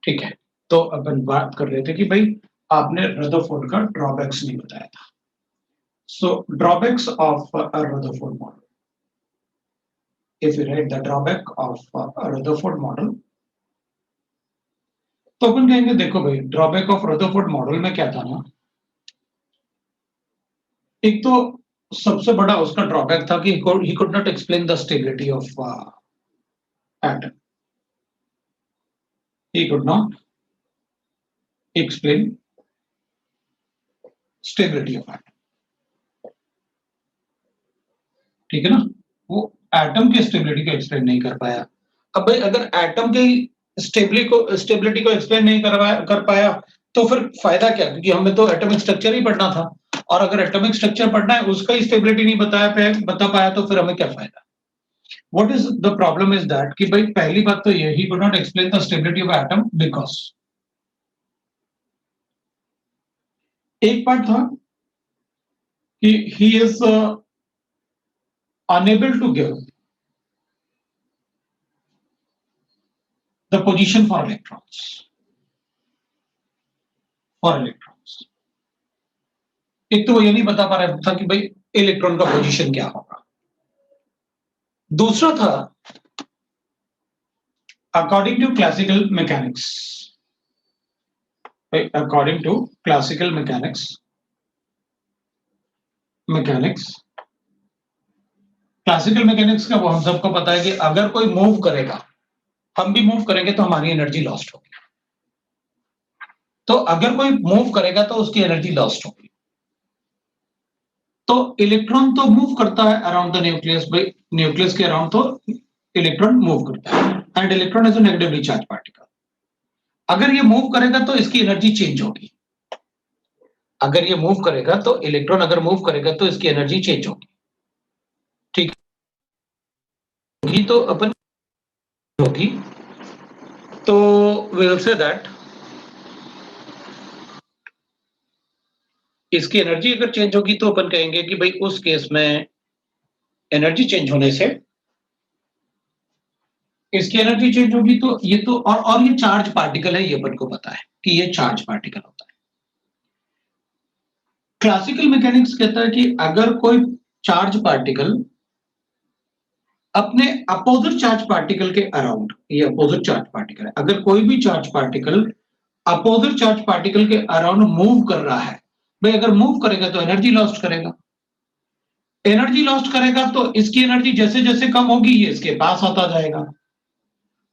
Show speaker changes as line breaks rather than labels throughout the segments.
ठीक है, तो अपन बात कर रहे थे कि भाई आपने रदरफोर्ड का ड्रॉबैक्स नहीं बताया था। So drawbacks of Rutherford model, if you write the drawback of Rutherford model, तो अपन कहेंगे देखो भाई ड्रॉबैक ऑफ रदरफोर्ड मॉडल में क्या था ना, एक तो सबसे बड़ा उसका ड्रॉबैक था कि he could not explain the stability of atom, he could not explain stability of atom। ठीक है ना, वो एटम की स्टेबिलिटी को एक्सप्लेन नहीं कर पाया। अब भाई अगर एटम की स्टेबिलिटी को एक्सप्लेन नहीं कर पाया तो फिर फायदा क्या, क्योंकि हमें तो एटॉमिक स्ट्रक्चर ही पढ़ना था, और अगर एटॉमिक स्ट्रक्चर पढ़ना है उसका ही स्टेबिलिटी नहीं बता पाया तो फिर हमें क्या फायदा। What is the problem is that कि भाई पहली बात तो ये he could not explain the stability of atom because एक पार्ट था कि he is unable to give the position for electrons, एक तो वो ये नहीं बता पा रहा था कि भाई इलेक्ट्रॉन का पोजीशन क्या होगा। दूसरा था according to classical mechanics, according to classical mechanics का वो हम सबको पता है कि अगर कोई मूव करेगा, हम भी मूव करेंगे तो हमारी एनर्जी लॉस्ट होगी। तो अगर कोई मूव करेगा तो उसकी एनर्जी लॉस्ट होगी। तो इलेक्ट्रॉन तो मूव करता है अराउंड द न्यूक्लियस, भाई न्यूक्लियस के अराउंड तो इलेक्ट्रॉन मूव करता है, and electron is a negatively charge particle. अगर ये मूव करेगा तो इसकी एनर्जी चेंज होगी, अगर ये मूव करेगा तो इलेक्ट्रॉन अगर मूव करेगा तो इसकी एनर्जी चेंज होगी। ठीक होगी तो अपन होगी, तो विल से दैट इसकी एनर्जी अगर चेंज होगी तो अपन कहेंगे कि भाई उस केस में एनर्जी चेंज होने से इसकी एनर्जी चेंज होगी। तो ये तो और ये चार्ज पार्टिकल है, ये अपन को पता है कि ये चार्ज पार्टिकल होता है। क्लासिकल मैकेनिक्स कहता है कि अगर कोई चार्ज पार्टिकल अपने अपोजिट चार्ज पार्टिकल के अराउंड, ये अपोजिट चार्ज पार्टिकल है, अगर कोई भी charge particle opposite charge particle के अराउंड मूव कर रहा है, भाई अगर मूव करेगा तो एनर्जी लॉस्ट करेगा, एनर्जी लॉस्ट करेगा तो इसकी एनर्जी जैसे जैसे कम होगी ये इसके पास आता जाएगा।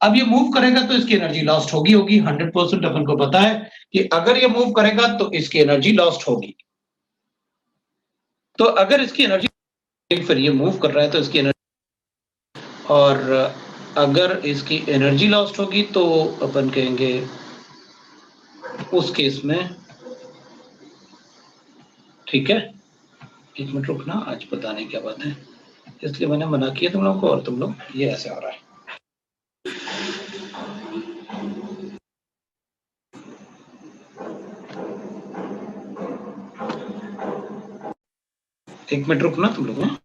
अब ये मूव करेगा तो इसकी एनर्जी लॉस्ट होगी 100%। अपन को पता है कि अगर ये मूव करेगा तो इसकी एनर्जी लॉस्ट होगी। तो अगर इसकी एनर्जी, फिर ये मूव कर रहा है तो इसकी एनर्जी, और अगर इसकी एनर्जी लॉस्ट होगी तो अपन कहेंगे उस केस में, ठीक है, एक मिनट रुकना, आज पता नहीं क्या बात है, इसलिए मैंने मना किया तुम लोगों को, और तुम लोग ये ऐसे हो रहा है। एक मिनट रुकना तुम लोग।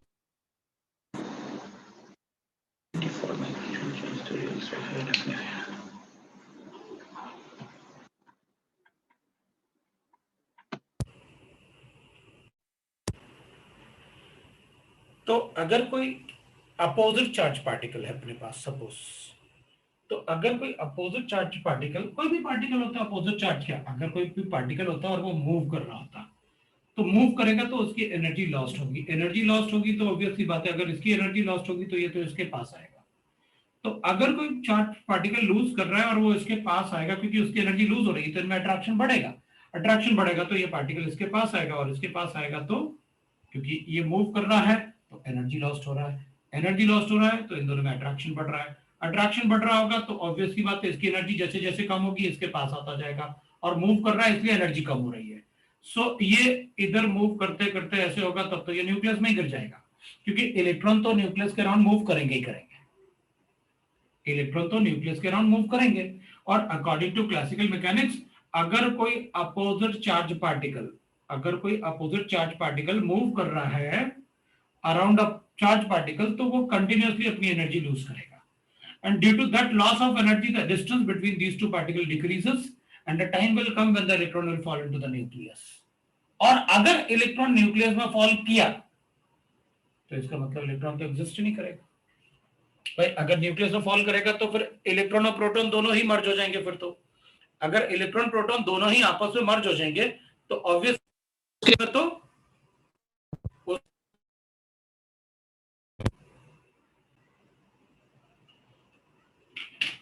तो अगर कोई अपोजिट चार्ज पार्टिकल है अपने पास, सपोज, तो अगर कोई अपोजिट चार्ज पार्टिकल, कोई भी पार्टिकल होता है अपोजिट चार्ज, क्या अगर कोई भी पार्टिकल होता है और वो मूव कर रहा होता, तो मूव करेगा तो उसकी एनर्जी लॉस्ट होगी, एनर्जी लॉस्ट होगी तो ऑब्वियसली बात है अगर इसकी एनर्जी लॉस्ट होगी तो ये तो इसके पास आएगा। तो अगर कोई चार्ज पार्टिकल लूज कर रहा है और वो इसके पास आएगा क्योंकि उसकी एनर्जी लूज हो रही है, तो इनमें अट्रैक्शन बढ़ेगा, अट्रैक्शन बढ़ेगा तो ये पार्टिकल इसके पास आएगा, और इसके पास आएगा तो क्योंकि ये मूव कर रहा है तो एनर्जी लॉस्ट हो रहा है, एनर्जी लॉस्ट हो रहा है तो इन दोनों में अट्रैक्शन बढ़ रहा है, अट्रैक्शन बढ़ रहा होगा तो ऑब्वियसली बात है इसकी एनर्जी जैसे जैसे कम होगी इसके पास आता जाएगा, और मूव कर रहा है इसलिए एनर्जी कम हो रही है। सो ये इधर मूव करते करते ऐसे होगा तब तो ये न्यूक्लियस में ही गिर जाएगा, क्योंकि इलेक्ट्रॉन तो न्यूक्लियस के अराउंड मूव करेंगे ही करेंगे, इलेक्ट्रॉन तो न्यूक्लियस के अराउंड मूव करेंगे। और अकॉर्डिंग टू क्लासिकल मैकेनिक्स, अगर कोई अपोजिट चार्ज पार्टिकल, अगर कोई अपोजिट चार्ज पार्टिकल मूव कर रहा है अराउंड अ चार्ज पार्टिकल, तो वो कंटिन्यूअसली अपनी एनर्जी लूज करेगा। and due to that loss of energy the distance between these two particles decreases and the time will come when the electron will fall into the nucleus. और अगर electron nucleus में fall किया तो इसका मतलब electron तो exist ही नहीं करेगा भाई. अगर न्यूक्लियस में फॉल करेगा तो फिर इलेक्ट्रॉन और प्रोटॉन दोनों ही मर्ज हो जाएंगे. फिर तो अगर इलेक्ट्रॉन प्रोटॉन दोनों ही आपस में मर्ज हो जाएंगे तो ऑब्वियस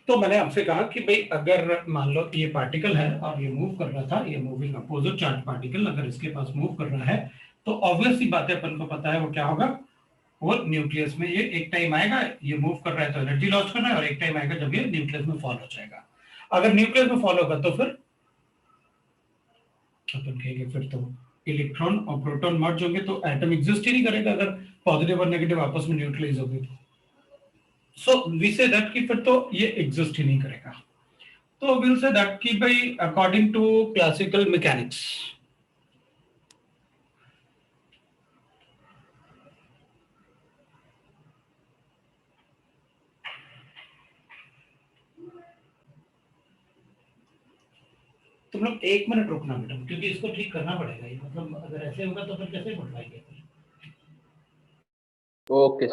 तो मैंने आपसे कहा कि भाई अगर मान लो ये पार्टिकल है और ये मूव कर रहा था, ये मूविंग अपोजिट चार्ज पार्टिकल अगर इसके पास मूव कर रहा है तो ऑब्वियस सी बात है, अपन को पता है वो क्या होगा, वो न्यूक्लियस में ये एक टाइम आएगा, ये मूव कर रहा है तो एनर्जी लॉस कर रहा है, और एक टाइम आएगा जब ये न्यूक्लियस में फॉल हो जाएगा. अगर न्यूक्लियस में फॉल होगा तो फिर अपन कहेंगे फिर तो इलेक्ट्रॉन और प्रोटॉन मर्ज होंगे तो एटम एग्जिस्ट ही नहीं करेगा अगर पॉजिटिव और नेगेटिव आपस में न्यूट्रलाइज होंगे तो. सो वी से दैट कि फिर तो ये एग्जिस्ट ही नहीं करेगा. तो विल से दैट कि भाई अकॉर्डिंग टू क्लासिकल मैकेनिक्स तुम लोग 1 मिनट रुकना बेटा, क्योंकि इसको ठीक करना पड़ेगा. ये मतलब अगर ऐसे होगा तो फिर कैसे बढ़वाएंगे.
ओके.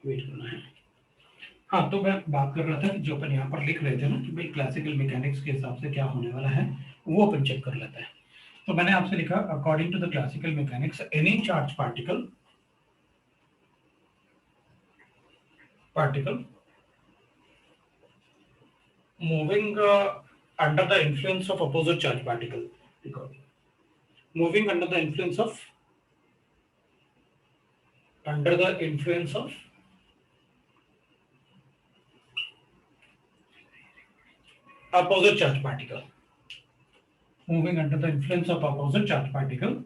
वेट करना है. हाँ, तो मैं बात कर रहा था कि जो अपन यहाँ पर लिख रहे थे ना कि भाई क्लासिकल मैकेनिक्स के हिसाब से क्या होने वाला है वो अपन चेक कर लेते हैं. तो मैंने आपसे लिखा according to the classical mechanics any charge particle moving under the influence of opposite charge particle, moving under the influence of opposite charge particle, moving under the influence of opposite charge particle,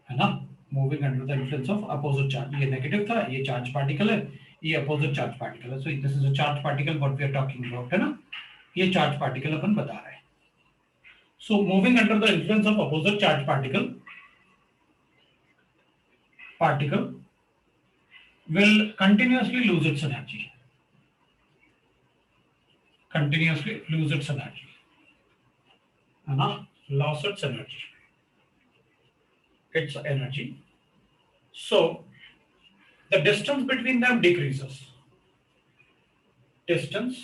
है ना, moving under the influence of opposite charge. ये negative था, ये charge particle है, ये opposite charge particle है. So this is a charge particle what we are talking about, है ना, ये चार्ज पार्टिकल अपन बता रहे हैं. So moving under the influence of opposite charge particle will continuously lose its energy. है ना, loss its energy, so the distance between them decreases, distance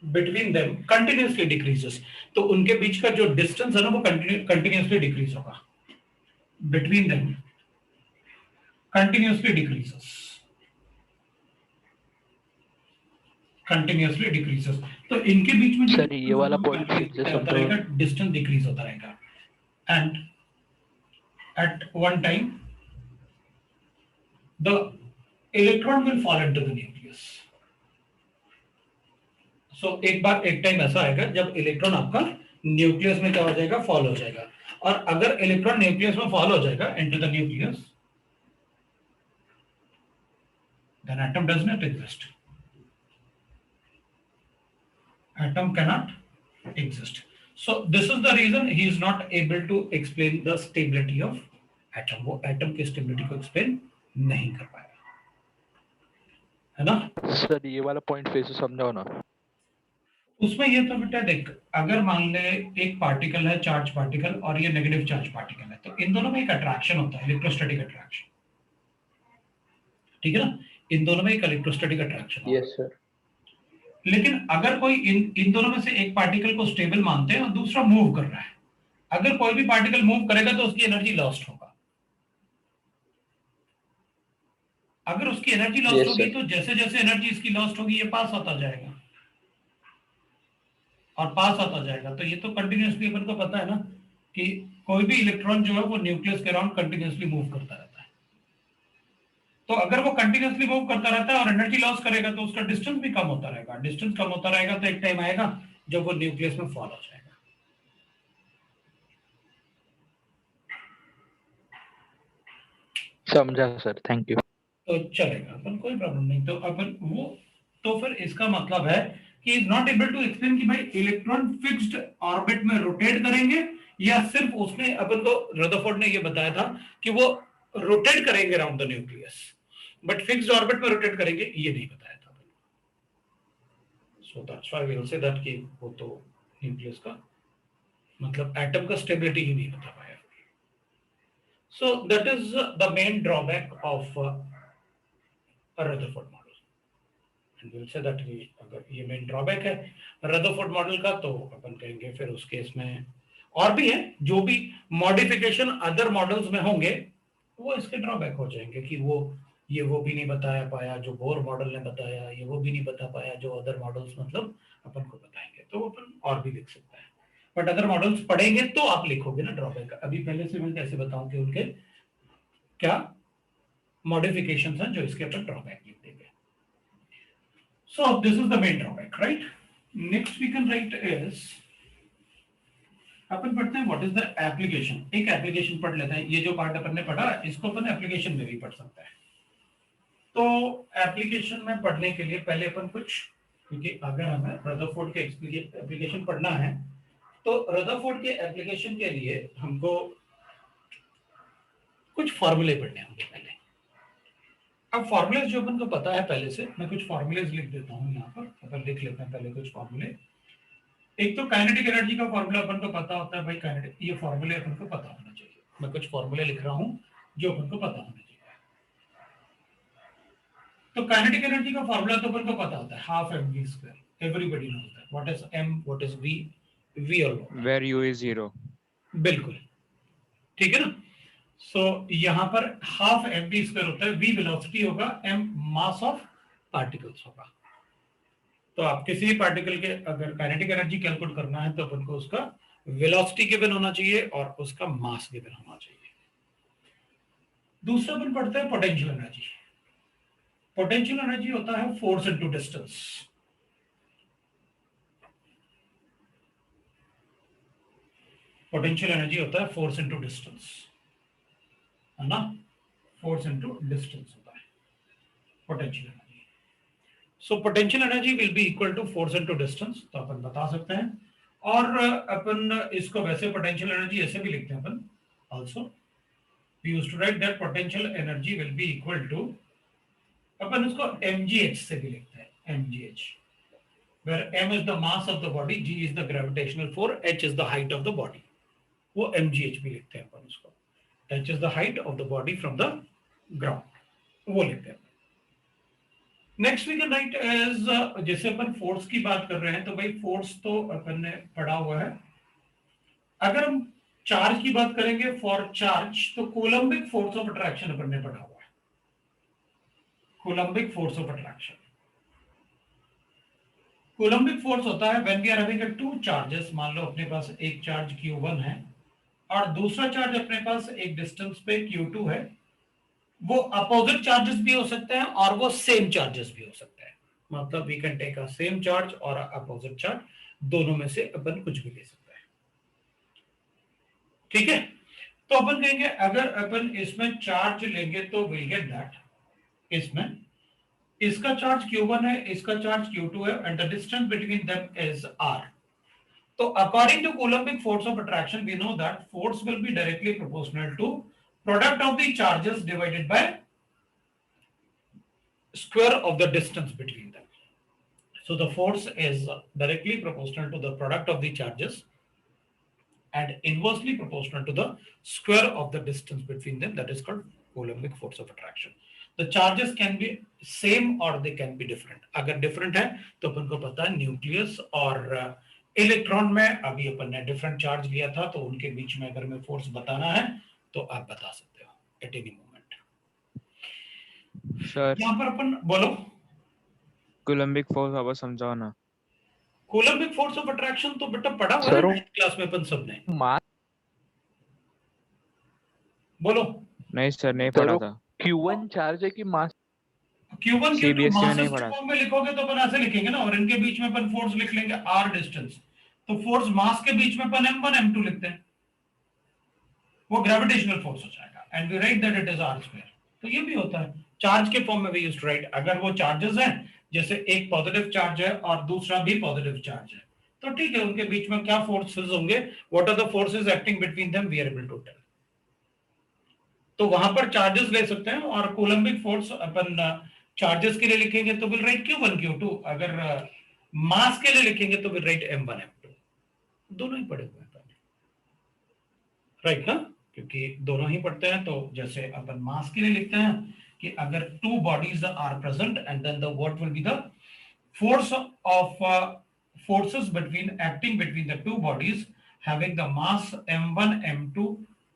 between them continuously decreases, तो उनके बीच का जो डिस्टेंस है ना वो कंटिन्यूसली डिक्रीज होगा, between them continuously decreases, continuously decreases, तो इनके बीच में जो
सर ये वाला पॉइंट फिर
कंटिन्यूसली
से
होता
समझो।
रहेगा, डिस्टेंस डिक्रीज होता रहेगा, and at one time the electron will fall into the nucleus. So एक टाइम ऐसा आएगा जब इलेक्ट्रॉन आपका न्यूक्लियस में क्या हो जाएगा, फॉल हो जाएगा, और अगर इलेक्ट्रॉन न्यूक्लियस में फॉल हो जाएगा into the nucleus, then atom does not exist. Atom cannot exist. So this is the reason he is not able to explain the stability of atom. वो atom की stability को explain नहीं कर पाएगा, है ना।
सर ये वाला पॉइंट फिर से समझाओ ना।
उसमें ये तो बेटा देख, अगर मान ले एक पार्टिकल है, चार्ज पार्टिकल, और ये नेगेटिव चार्ज पार्टिकल है, तो इन दोनों में एक अट्रैक्शन होता है, इलेक्ट्रोस्टैटिक अट्रैक्शन, ठीक है ना, इन दोनों में एक इलेक्ट्रोस्टैटिक अट्रैक्शन होगा।
Yes sir.
लेकिन अगर कोई इन दोनों में से एक पार्टिकल को स्टेबल मानते हैं और दूसरा मूव कर रहा है, अगर कोई भी पार्टिकल मूव करेगा तो उसकी एनर्जी लॉस्ट होगा। अगर उसकी एनर्जी लॉस्ट
Yes,
होगी
sir.
तो जैसे जैसे एनर्जी इसकी लॉस्ट होगी ये पास होता जाएगा और पास होता जाएगा, तो ये तो कंटिन्यूअसली अपन को पता है ना कि कोई भी इलेक्ट्रॉन जो है वो न्यूक्लियस के अराउंड कंटिन्यूअसली मूव करता रहता है। तो अगर वो कंटिन्यूअसली मूव करता रहता है और एनर्जी लॉस करेगा तो उसका डिस्टेंस भी कम होता रहेगा, डिस्टेंस कम होता रहेगा तो एक टाइम आएगा जब वो न्यूक्लियस में फॉल हो जाएगा।
समझा सर, थैंक यू।
तो चलेगा, अपन कोई प्रॉब्लम नहीं, तो अपन वो, तो फिर इसका मतलब है कि is not able to explain कि भाई इलेक्ट्रॉन फिक्स्ड ऑर्बिट में रोटेट करेंगे या सिर्फ उसने, अपन को रदरफोर्ड ने ये बताया था कि वो रोटेट करेंगे around the nucleus, but fixed orbit में रोटेट करेंगे ये नहीं बताया था। So that's why we will say that कि वो तो न्यूक्लियस का मतलब एटम का स्टेबिलिटी ही नहीं बता पाया। So that is the main drawback of Rutherford model, and we will say that कि अगर ये मेन ड्रॉबैक है रदरफोर्ड मॉडल का, तो अपन कहेंगे फिर उस केस में और भी है, जो भी मॉडिफिकेशन अदर मॉडल्स में होंगे वो इसके ड्रॉबैक हो जाएंगे कि वो ये वो भी नहीं बताया पाया जो बोर मॉडल ने बताया, ये वो भी नहीं बता पाया जो अदर मॉडल्स मतलब अपन को बताएंगे, तो अपन और भी लिख सकते हैं। बट अदर मॉडल्स पढ़ेंगे तो आप लिखोगे ना ड्रॉबैक, अभी पहले से मैं कैसे बताऊं कि उनके क्या मॉडिफिकेशंस हैं जो इसके अपन ड्रॉबैक लिख देंगे। So this is the main drawback, right? Next we can write is, अपन पढ़ते हैं व्हाट इज द एप्लीकेशन। एक एप्लीकेशन पढ़ लेते हैं, ये जो पार्ट अपन ने पढ़ा इसको अपन एप्लीकेशन में भी पढ़ सकते हैं। तो एप्लीकेशन में पढ़ने के लिए पहले अपन कुछ, क्योंकि अगर हमें रदरफोर्ड के एप्लीकेशन पढ़ना है तो रदरफोर्ड के एप्लीकेशन के लिए हमको कुछ फॉर्मूले पढ़ने होंगे पहले। अब फॉर्मूले जो अपन को पता है पहले से, मैं कुछ फॉर्मूले लिख देता हूँ यहाँ पर, अपन लिख लेते हैं पहले कुछ फॉर्मूले। एक तो काइनेटिक एनर्जी का फॉर्मूला अपन को पता होता है भाई, काइनेटिक, ये फॉर्मूले अपन को पता होना चाहिए। मैं कुछ फॉर्मूले लिख रहा हूँ जो अपन को पता होना चाहिए। तो काइनेटिक एनर्जी का फॉर्मूला तो अपन को पता होता है, half m v square, everybody knows that. What is m, what is v, v और
वेयर यू इज 0।
बिल्कुल ठीक है ना। सो यहाँ पर हाफ एम वी स्क्वायर होता है, वी वेलोसिटी होगा, एम मास ऑफ पार्टिकल्स होगा। तो आप किसी भी पार्टिकल के अगर काइनेटिक एनर्जी कैलकुलेट करना है तो अपन को उसका वेलोसिटी गिवन होना चाहिए और उसका मास गिवन होना चाहिए। दूसरा अपन पढ़ते हैं पोटेंशियल एनर्जी। पोटेंशियल एनर्जी होता है force into distance. Potential energy होता है फोर्स इनटू डिस्टेंस, है ना, फोर्स इनटू डिस्टेंस होता है potential energy. So potential energy will be equal to force into distance, तो अपन बता सकते हैं। और अपन इसको वैसे पोटेंशियल एनर्जी ऐसे भी लिखते हैं अपन, also we used to write that potential energy will be equal to, अपन इसको mgh से भी लिखते हैं, mgh where m is the mass of the body, g is the gravitational force, h is the height of the body. वो mgh भी लिखते हैं अपन उसको. h is the height of the body from the ground, वो लिखते हैं. Next we can write as, जैसे अपन फोर्स की बात कर रहे हैं तो भाई फोर्स तो अपन ने पढ़ा हुआ है. अगर हम चार्ज की बात करेंगे, फॉर चार्ज तो कूलम्बिक फोर्स ऑफ अट्रैक्शन अपन ने पढ़ा हुआ है. Coulombic force of attraction, coulombic force होता है when we are having two charges. मान लो अपने पास एक चार्ज Q1 है और दूसरा चार्ज अपने पास एक डिस्टेंस पे Q2 है. वो अपोजिट चार्जेस भी हो सकते हैं और वो सेम चार्जेस भी हो सकते हैं. मतलब we can take a same charge और अपोजिट चार्ज, दोनों में से अपन कुछ भी ले सकते हैं. ठीक है, तो अपन कहेंगे अगर अपन इसमें चार्ज लेंगे तो विल गेट दैट, इसमें इसका चार्ज Q1 है, इसका चार्ज Q2 है and the distance between them is R. तो according to coulombic force of attraction we know that force will be directly proportional to product of the charges divided by square of the distance between them. So the force is directly proportional to the product of the charges and inversely proportional to the square of the distance between them. That is called Coulombic force of attraction. The charges can be same or they can be different. अगर different है तो अपन को पता है nucleus और electron में अभी अपन ने डिफरेंट चार्ज लिया था, तो उनके बीच में अगर मैं फोर्स बताना है तो आप बता सकते हो एट एनी मोमेंट.
सर
यहाँ पर अपन बोलो
कूलम्बिक फोर्स वापस समझाओ ना.
कूलम्बिक फोर्स ऑफ अट्रैक्शन तो बेटा पढ़ा हुआ है
सर,
क्लास में अपन सबने.
मास
बोलो.
नहीं सर, नहीं
सर,
पढ़ा
वो
था.
Q1 चार्ज है कि मास?
Q1 Q2
CBSE में नहीं
मासेस
पढ़ा.
के फॉर्म में लिखोगे तो अपन ऐसे लिखेंगे ना, और इनके बीच में अपन फोर्स लिख लेंगे r डिस्टेंस. तो फोर्स मास के बीच में अपन m1 m2 लिखते हैं, वो ग्रेविटेशनल फोर्स हो जाएगा and we write that it is r square. तो ये भी होता है चार्ज के फॉर्म में वी यूज्ड टू राइट. अगर वो चार्जेस हैं, जैसे एक पॉजिटिव चार्ज है और दूसरा भी पॉजिटिव चार्ज है, तो ठीक है उनके बीच में क्या फोर्सेस होंगे, what are the forces acting between them, we are able to tell. तो वहां पर चार्जेस ले सकते हैं. और कूलम्बिक फोर्स अपन चार्जेस के लिए लिखेंगे तो विल राइट Q1 Q2. अगर मास के लिए लिखेंगे तो विल राइट M1 M2. दोनों ही पढ़े हुए हैं पहले, राइट ना, क्योंकि दोनों ही पढ़ते हैं. तो जैसे अपन मास के लिए लिखते हैं कि अगर two bodies are present and then the what will be the force of forces between acting between the two bodies having the mass m1 m2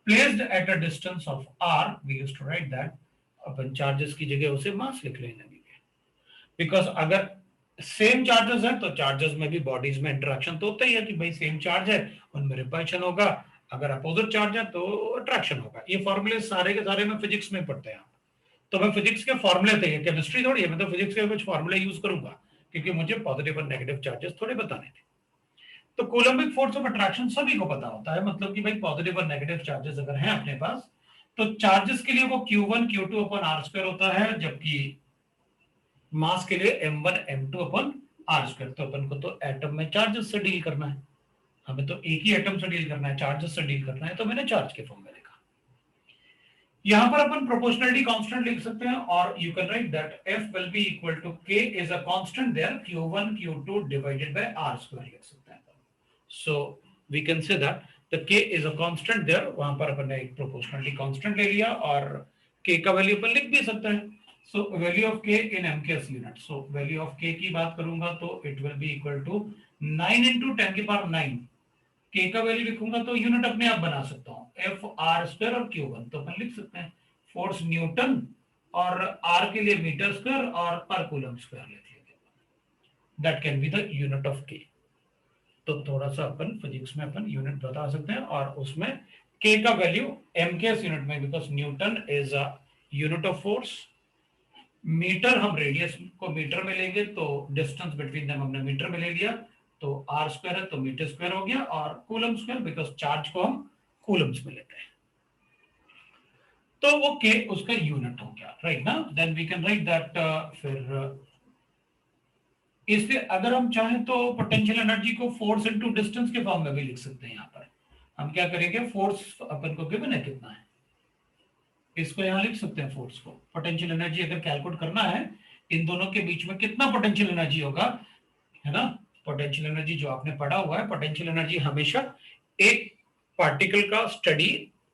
placed at a distance of r. We used to write that upon charges की जगह उसे मास लिख लेने लगे, because अगर same charges है तो charges में भी बॉडीज में इंटरेक्शन तो होता ही है कि भाई सेम चार्ज है उनमें रिपल्शन होगा, अगर अपोजिट चार्ज है तो अट्रैक्शन होगा. ये फॉर्मूले सारे के सारे में फिजिक्स में पढ़ते हैं आप. तो मैं फिजिक्स के फॉर्मूले थे, केमिस्ट्री थोड़ी है, मैं तो फिजिक्स के कुछ फॉर्मूले यूज करूंगा क्योंकि मुझे पॉजिटिव और नेगेटिव चार्जेस थोड़े बताने थे. तो कूलम्बिक फोर्स ऑफ अट्रैक्शन सभी को पता होता है, मतलब कि भाई पॉजिटिव और नेगेटिव चार्जेस अगर हैं अपने पास तो चार्जेस के लिए वो Q1 Q2 अपन r स्क्वायर होता है, जबकि मास के लिए m1 m2 अपन r स्क्वायर. तो अपन को तो एटम में चार्जेस से डील करना है, हमें तो एक ही एटम से डील करना है, चार्जेस से डील करना है, तो मैंने चार्ज के फॉर्म में लिखा. यहां पर अपन प्रोपोर्शनलिटी कांस्टेंट लिख सकते हैं और you can write that F will be equal to K is a constant there Q1 Q2 divided by r square लिख सकते हैं. So we can say that the K is a constant there. वहां पर अपन ने एक proportionality constant ले लिया और K का वैल्यू अपन लिख भी सकते हैं. So value of K in MKS unit. So value of K की बात करूंगा तो it will be equal to 9 into 10 की पावर 9. K का वैल्यू लिखूंगा तो यूनिट अपने आप बना सकता हूं, F r स्क्वायर और Q1. तो अपन लिख सकते हैं फोर्स न्यूटन और r के लिए मीटर स्क्वायर और पर कूलम स्क्वायर लेते हैं. That can be the unit of K. तो थोड़ा सा अपन फिजिक्स में अपन यूनिट बता सकते हैं और उसमें K का वैल्यू MKS यूनिट में, because newton is a unit of force. Metre हम रेडियस को मीटर में लेंगे तो डिस्टेंस बिटवीन देम हमने मीटर में ले लिया, तो r स्क्वायर है तो मीटर स्क्वायर हो गया, और कूलम स्क्वायर बिकॉज चार्ज को हम कूलम्स में लेते हैं, तो वो K उसका यूनिट हो गया, राइट ना. Then we can write that. फिर इसलिए अगर हम चाहें तो पोटेंशियल एनर्जी को फोर्स इनटू डिस्टेंस के फॉर्म में भी लिख सकते हैं. यहाँ पर हम क्या करेंगे, फोर्स अपन को गिवन है कितना है, इसको यहाँ लिख सकते हैं फोर्स को. पोटेंशियल एनर्जी अगर कैलकुलेट करना है इन दोनों के बीच में कितना पोटेंशियल एनर्जी होगा, है ना, पोटेंशियल एनर्जी जो आपने पढ़ा हुआ है, पोटेंशियल एनर्जी हमेशा एक पार्टिकल का स्टडी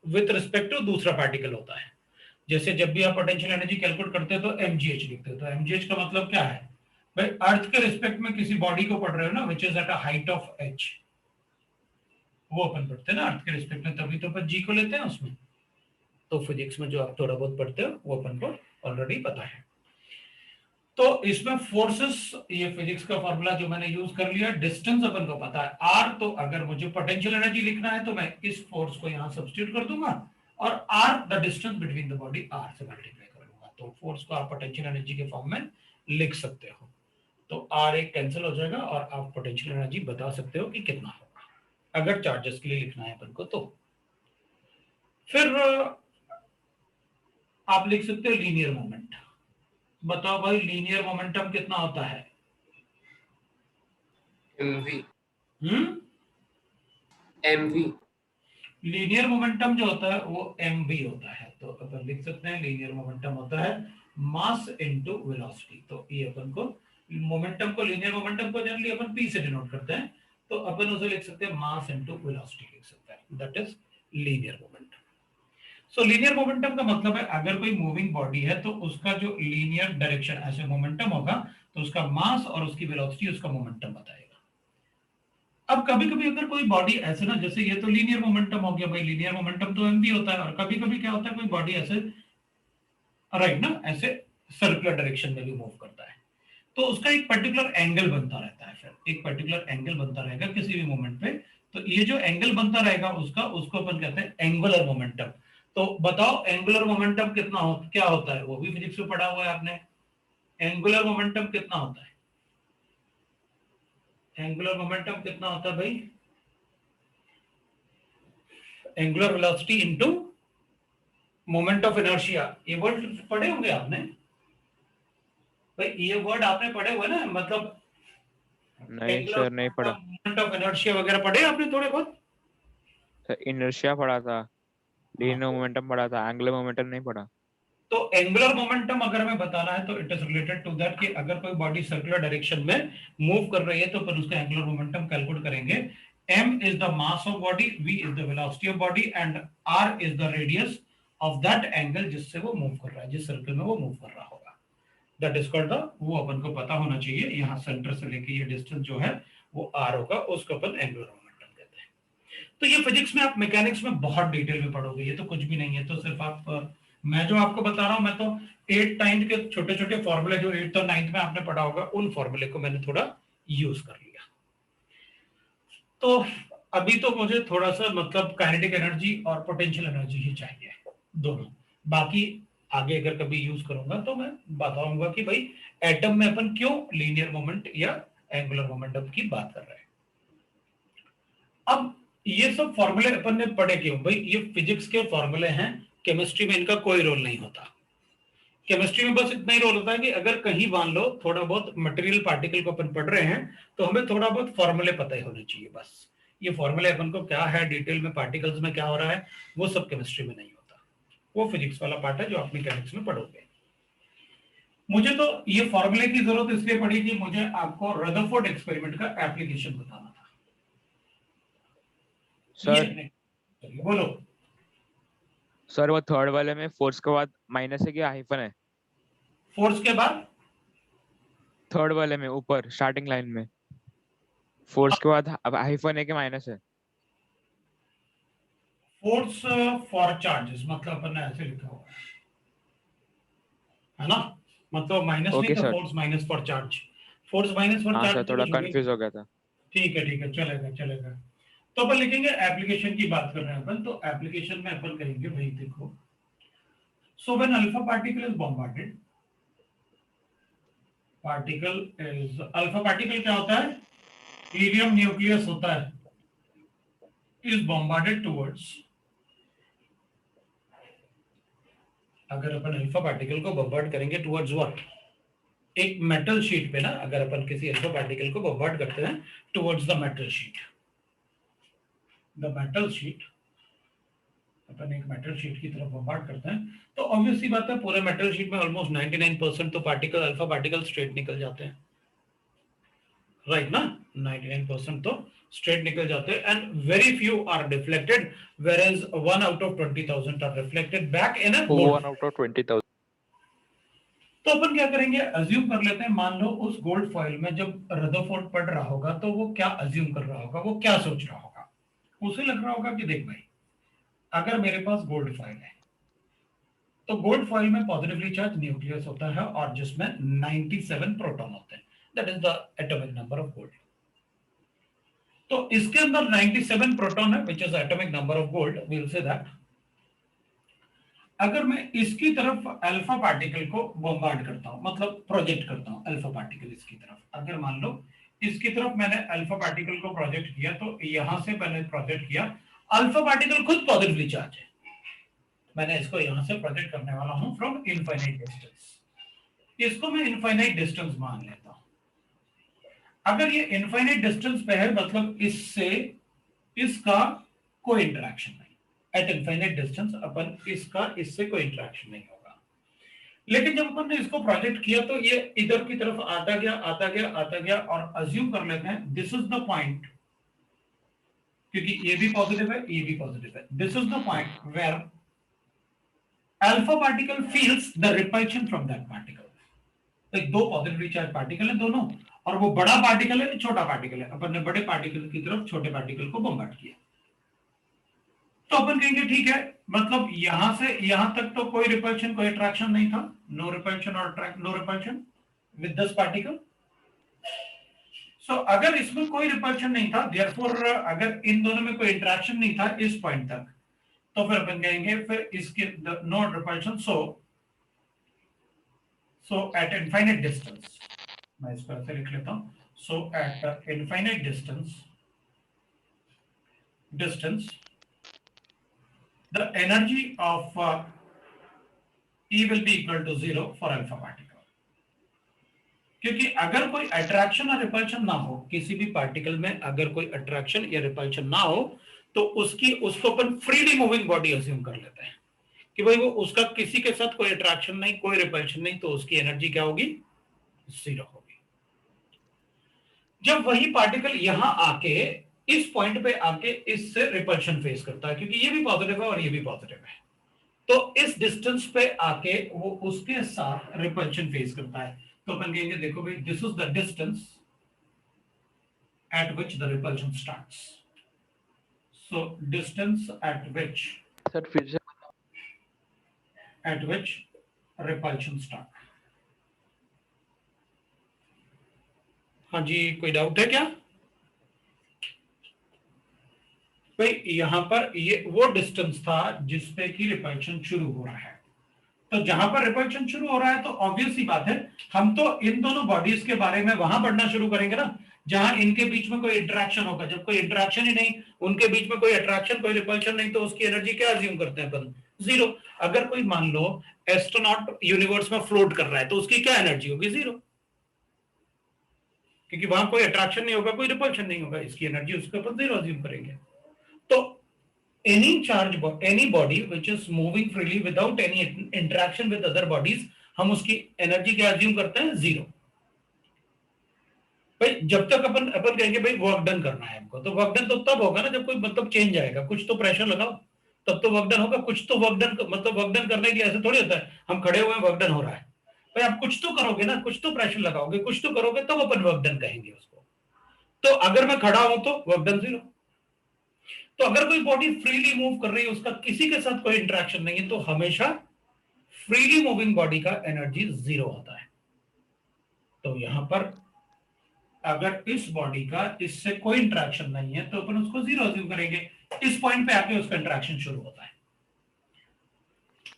विथ रिस्पेक्ट टू दूसरा पार्टिकल होता है। जैसे जब भी आप पोटेंशियल एनर्जी कैलकुलेट करते हो तो एमजीएच लिखते हो, तो एमजीएच का मतलब क्या है भाई, अर्थ के रिस्पेक्ट में किसी बॉडी को पढ़ रहे हो ना, which is at a height of H, वो अपन पढ़ते हैं ना अर्थ के रिस्पेक्ट में, तभी तो अपन जी को लेते हैं उसमें। तो फिजिक्स में जो आप थोड़ा बहुत पढ़ते हो वो अपन को ऑलरेडी पता है। तो इसमें फोर्सेस, ये फिजिक्स का फॉर्मूला जो मैंने यूज कर लिया, डिस्टेंस अपन को पता है आर, तो अगर मुझे पोटेंशियल एनर्जी लिखना है तो मैं इस फोर्स को यहां सब्स्टिट्यूट कर दूंगा और R the distance between the body, R से मल्टीप्लाई कर दूंगा, तो फोर्स को आप पोटेंशियल एनर्जी के फॉर्म में लिख सकते हो। तो आर एक कैंसिल हो जाएगा और आप पोटेंशियल एनर्जी बता सकते हो कि कितना होगा अगर चार्जेस के लिए लिखना है अपन को। तो फिर आप लिख सकते हो लीनियर मोमेंट। बताओ भाई लीनियर मोमेंटम कितना होता है?
mv
mv लीनियर मोमेंटम जो होता है वो mv होता है। तो अपन लिख सकते हैं लीनियर मोमेंटम होता है मास इनटू वेलोसिटी। तो ये अपन को मोमेंटम को, लीनियर मोमेंटम को जनरली अपन p से डिनोट करते हैं, तो अपन उसे लिख सकते हैं मास इनटू वेलोसिटी लिख सकते हैं, that is linear momentum. So linear momentum का मतलब है अगर कोई मूविंग बॉडी है तो उसका जो लीनियर डायरेक्शन ऐसे मोमेंटम होगा, तो उसका मास और उसकी वेलोसिटी उसका मोमेंटम बताएगा। अब कभी कभी अगर कोई बॉडी ऐसे ना, जैसे ये तो लीनियर मोमेंटम हो गया भाई, लीनियर मोमेंटम तो mv होता है, और कभी कभी क्या होता है कोई बॉडी ऐसे राइट ना, ऐसे सर्कुलर डायरेक्शन में भी मूव करता है, तो उसका एक पर्टिकुलर एंगल बनता रहता है, फिर एक पर्टिकुलर एंगल बनता रहेगा किसी भी मोमेंट पे। तो ये जो एंगल बनता रहेगा उसको अपन कहते हैं एंगुलर मोमेंटम। तो बताओ एंगुलर मोमेंटम कितना क्या होता है? वो भी फिजिक्स में पढ़ा हुआ है आपने। एंगुलर मोमेंटम कितना होता है? एंगुलर मोमेंटम कितना होता है भाई? Angular velocity into moment of inertia. ये वर्ड पढ़े होंगे आपने भाई, ये वर्ड आपने पढ़े हुए ना, मतलब
नहीं सर, नहीं पढ़ा
मोमेंट ऑफ इनर्शिया वगैरह पढ़े आपने थोड़े बहुत?
सर। इनर्शिया पढ़ा था, लीनियर मोमेंटम पढ़ा था, एंगुलर मोमेंटम नहीं पढ़ा।
तो एंगुलर मोमेंटम अगर हमें बताना है तो it is related to that कि अगर कोई बॉडी सर्कुलर डायरेक्शन में मूव कर रही है तो अपन उसका एंगुलर मोमेंटम कैलकुलेट करेंगे। m is the mass of body, v is the velocity of body and r is the radius of that angle जिससे वो मूव कर रहा है, जिस सर्कल में वो मूव कर रहा होगा, दैट इज कॉल्ड द, वो अपन को पता होना चाहिए। यहाँ सेंटर से लेके ये डिस्टेंस जो है वो r होगा, उसको अपन एंगुलर मोमेंटम कहते हैं। तो ये फिजिक्स में आप मैकेनिक्स में बहुत डिटेल में पढ़ोगे, ये तो कुछ भी नहीं है, तो सिर्फ आप मैं जो आपको बता रहा हूं, मैं तो 8th 9th के छोटे छोटे फॉर्मूले जो 8th और 9th में आपने पढ़ा होगा, उन फॉर्मूले को मैंने थोड़ा यूज कर लिया। तो अभी तो मुझे थोड़ा सा मतलब काइनेटिक एनर्जी और पोटेंशियल एनर्जी ही चाहिए दोनों, बाकी आगे अगर कभी यूज करूंगा तो मैं बताऊंगा कि भाई एटम में अपन क्यों लीनियर मोमेंट या एंगुलर मोमेंटम की बात कर रहे हैं। अब ये सब फॉर्मूले अपन ने पढ़े क्यों भाई? ये फिजिक्स के फॉर्मूले हैं, केमिस्ट्री में इनका कोई रोल नहीं होता। केमिस्ट्री में बस इतना ही रोल होता है कि अगर कहीं मान लो थोड़ा बहुत मटेरियल पार्टिकल को अपन पढ़ रहे हैं तो हमें थोड़ा बहुत फॉर्मूले पता ही होने चाहिए बस। ये फॉर्मूले अपन को क्या है, डिटेल में पार्टिकल्स में क्या हो रहा है, वो सब केमिस्ट्री में नहीं होता, वो फिजिक्स वाला पार्ट है जो आप मैकेनिक्स में पढ़ोगे। मुझे तो ये फॉर्मूले की जरूरत इसलिए पड़ी कि मुझे आपको रदरफोर्ड एक्सपेरिमेंट का एप्लीकेशन बताना था।
सर
बोलो
सर, वो थर्ड वाले में फोर्स के बाद माइनस है क्या हाइफन है?
फोर्स के बाद
थर्ड वाले में ऊपर स्टार्टिंग लाइन में फोर्स के बाद हाइफन है कि माइनस है?
फोर्स फॉर चार्जेस मतलब अपन ने ऐसे लिखा हुआ है ना, मतलब माइनस नहीं था, force minus for charge, force minus for charge.
Sir थोड़ा कंफ्यूज हो गया था।
ठीक है चलेगा चलेगा। तो अपन लिखेंगे एप्लीकेशन की बात कर रहे हैं अपन, तो एप्लीकेशन में अपन कहेंगे भाई देखो, so when alpha particle is bombarded, alpha particle क्या होता है? हीलियम न्यूक्लियस होता है, इज बॉम्बार्डेड टुवर्ड्स, अगर अपन अल्फा पार्टिकल को बॉम्बार्ड करेंगे टुवर्ड्स व्हाट? एक मेटल शीट पे ना, अगर अपन किसी अल्फा पार्टिकल को बॉम्बार्ड करते हैं टुवर्ड्स द मेटल शीट, अपन एक मेटल शीट की तरफ बॉम्बार्ड करते हैं, तो ऑब्वियस सी बात है पूरे मेटल शीट में ऑलमोस्ट 99% तो पार्टिकल, अल्फा पार्टिकल स्ट्रेट निकल जाते हैं, राइट ना? 99% तो स्ट्रेट निकल जाते हैं and very few are deflected where as 1 out of 20,000 are reflected back in a gold.
1 out of 20,000.
तो अपन क्या करेंगे, अज्यूम कर लेते हैं, मान लो उस गोल्ड फॉइल में जब रदरफोर्ड पढ़ रहा होगा तो वो क्या अज्यूम कर रहा होगा, वो क्या सोच रहा होगा। उसे लग रहा होगा कि देख भाई, अगर मेरे पास गोल्ड फॉइल है तो गोल्ड फॉइल में पॉजिटिवली चार्ज न्यूक्लियस होता है और जिसमें 97 प्रोटॉन होते हैं, that is the atomic number of gold. तो इसके अंदर 97 प्रोटॉन है which is atomic number of gold, we will say that. अगर मैं इसकी तरफ अल्फा पार्टिकल को बॉम्बार्ड करता हूं, मतलब प्रोजेक्ट करता हूं अल्फा पार्टिकल इसकी तरफ, अगर मान लो इसकी तरफ मैंने अल्फा पार्टिकल को प्रोजेक्ट किया, तो यहां से मैंने प्रोजेक्ट किया, अल्फा पार्टिकल खुद पॉजिटिवली चार्ज है, मैंने इसको यहां से प्रोजेक्ट करने वाला हूं फ्रॉम इनफाइनाइट डिस्टेंस, इसको मैं इनफाइनाइट डिस्टेंस मान लेता हूं। अगर ये इनफाइनाइट डिस्टेंस पे है मतलब इससे इसका कोई इंटरेक्शन नहीं, एट इनफाइनाइट डिस्टेंस अपन इसका इससे कोई इंटरेक्शन नहीं होगा। लेकिन जब अपन ने इसको प्रोजेक्ट किया तो ये इधर की तरफ आता गया आता गया आता गया, और अज्यूम कर लेते हैं दिस इज द पॉइंट, क्योंकि ये भी पॉजिटिव है ये भी पॉजिटिव है, this is the point where alpha particle feels the repulsion from that particle. एक दो पॉजिटिवली चार्ज पार्टिकल है दोनों, और वो बड़ा पार्टिकल है छोटा पार्टिकल है, अपन ने बड़े पार्टिकल की तरफ छोटे पार्टिकल को बम्बार्ड किया। तो अपन कहेंगे ठीक है, मतलब यहां से यहां तक तो कोई रिपल्शन कोई अट्रैक्शन नहीं था, नो रिपल्शन और no repulsion with this particle. So अगर इसमें कोई रिपल्शन नहीं था, देयरफॉर अगर इन दोनों में कोई इंटरेक्शन नहीं था इस पॉइंट तक, तो फिर अपन कहेंगे फिर इसके no repulsion, so at infinite distance, मैं इस पर से लिख लेता हूं, so at infinite distance the energy of E will be equal to 0 for alpha particle। क्योंकि अगर कोई अट्रैक्शन और रिपल्शन ना हो, किसी भी पार्टिकल में अगर कोई अट्रैक्शन या रिपल्शन ना हो, तो उसको अपन फ्रीली मूविंग बॉडी अज्यूम कर लेते हैं कि भाई वो उसका किसी के साथ कोई अट्रैक्शन नहीं कोई रिपल्शन नहीं, तो उसकी एनर्जी क्या होगी, 0 होगी। जब वही पार्टिकल यहां आके इस पॉइंट पे आके इससे रिपल्शन फेस करता है, क्योंकि ये भी पॉजिटिव है और ये भी पॉजिटिव है, तो इस डिस्टेंस पे आके वो उसके साथ रिपल्शन फेस करता है, तो अपन कहेंगे देखो भाई this is the distance eight which the repulsion starts, so distance eight which
sir फिर से
रिपल्शन स्टार्ट। हाँ जी, कोई डाउट है क्या? भाई यहां पर ये वो डिस्टेंस था जिसपे की रिपल्शन शुरू हो रहा है, तो जहां पर रिपल्शन शुरू हो रहा है तो ऑब्वियस सी बात है हम तो इन दोनों बॉडीज के बारे में वहां पढ़ना शुरू करेंगे ना जहां इनके बीच में कोई इंटरेक्शन होगा। जब कोई इंटरेक्शन ही नहीं, उनके बीच में कोई अट्रैक्शन कोई रिपल्शन नहीं, तो उसकी एनर्जी क्या अज्यूम करते हैं अपन, 0। अगर कोई मान लो एस्ट्रोनॉट यूनिवर्स में फ्लोट कर रहा है तो उसकी क्या एनर्जी होगी, 0, क्योंकि वहां कोई अट्रैक्शन नहीं होगा कोई रिपल्शन नहीं होगा, इसकी एनर्जी उसके ऊपर 0 अज्यूम करेंगे। तो any body which is moving freely without any interaction with other bodies, हम उसकी एनर्जी क्या अज्यूम करते हैं, 0। भाई जब तक अपन कहेंगे भाई वर्क डन करना है हमको, तो वर्क डन तो तब होगा ना जब कोई मतलब चेंज आएगा, कुछ तो प्रेशर लगाओ तब तो वर्क डन होगा, कुछ तो वर्क डन मतलब वर्क डन करने की ऐसे थोड़ी होता है हम खड़े हुए वर्क डन हो रहा है, भाई आप कुछ तो करोगे ना, कुछ तो प्रेशर लगाओगे, कुछ तो करोगे तब अपन वर्क डन कहेंगे उसको। तो अगर मैं खड़ा हूं तो वर्क डन 0। तो अगर कोई बॉडी फ्रीली मूव कर रही है, उसका किसी के साथ कोई इंटरेक्शन नहीं है, तो हमेशा फ्रीली मूविंग बॉडी का एनर्जी 0 होता है। तो यहां पर अगर इस बॉडी का इससे कोई इंटरेक्शन नहीं है तो अपन उसको 0 अज्यूम करेंगे, इस पॉइंट पे आके उसका इंटरेक्शन शुरू होता है।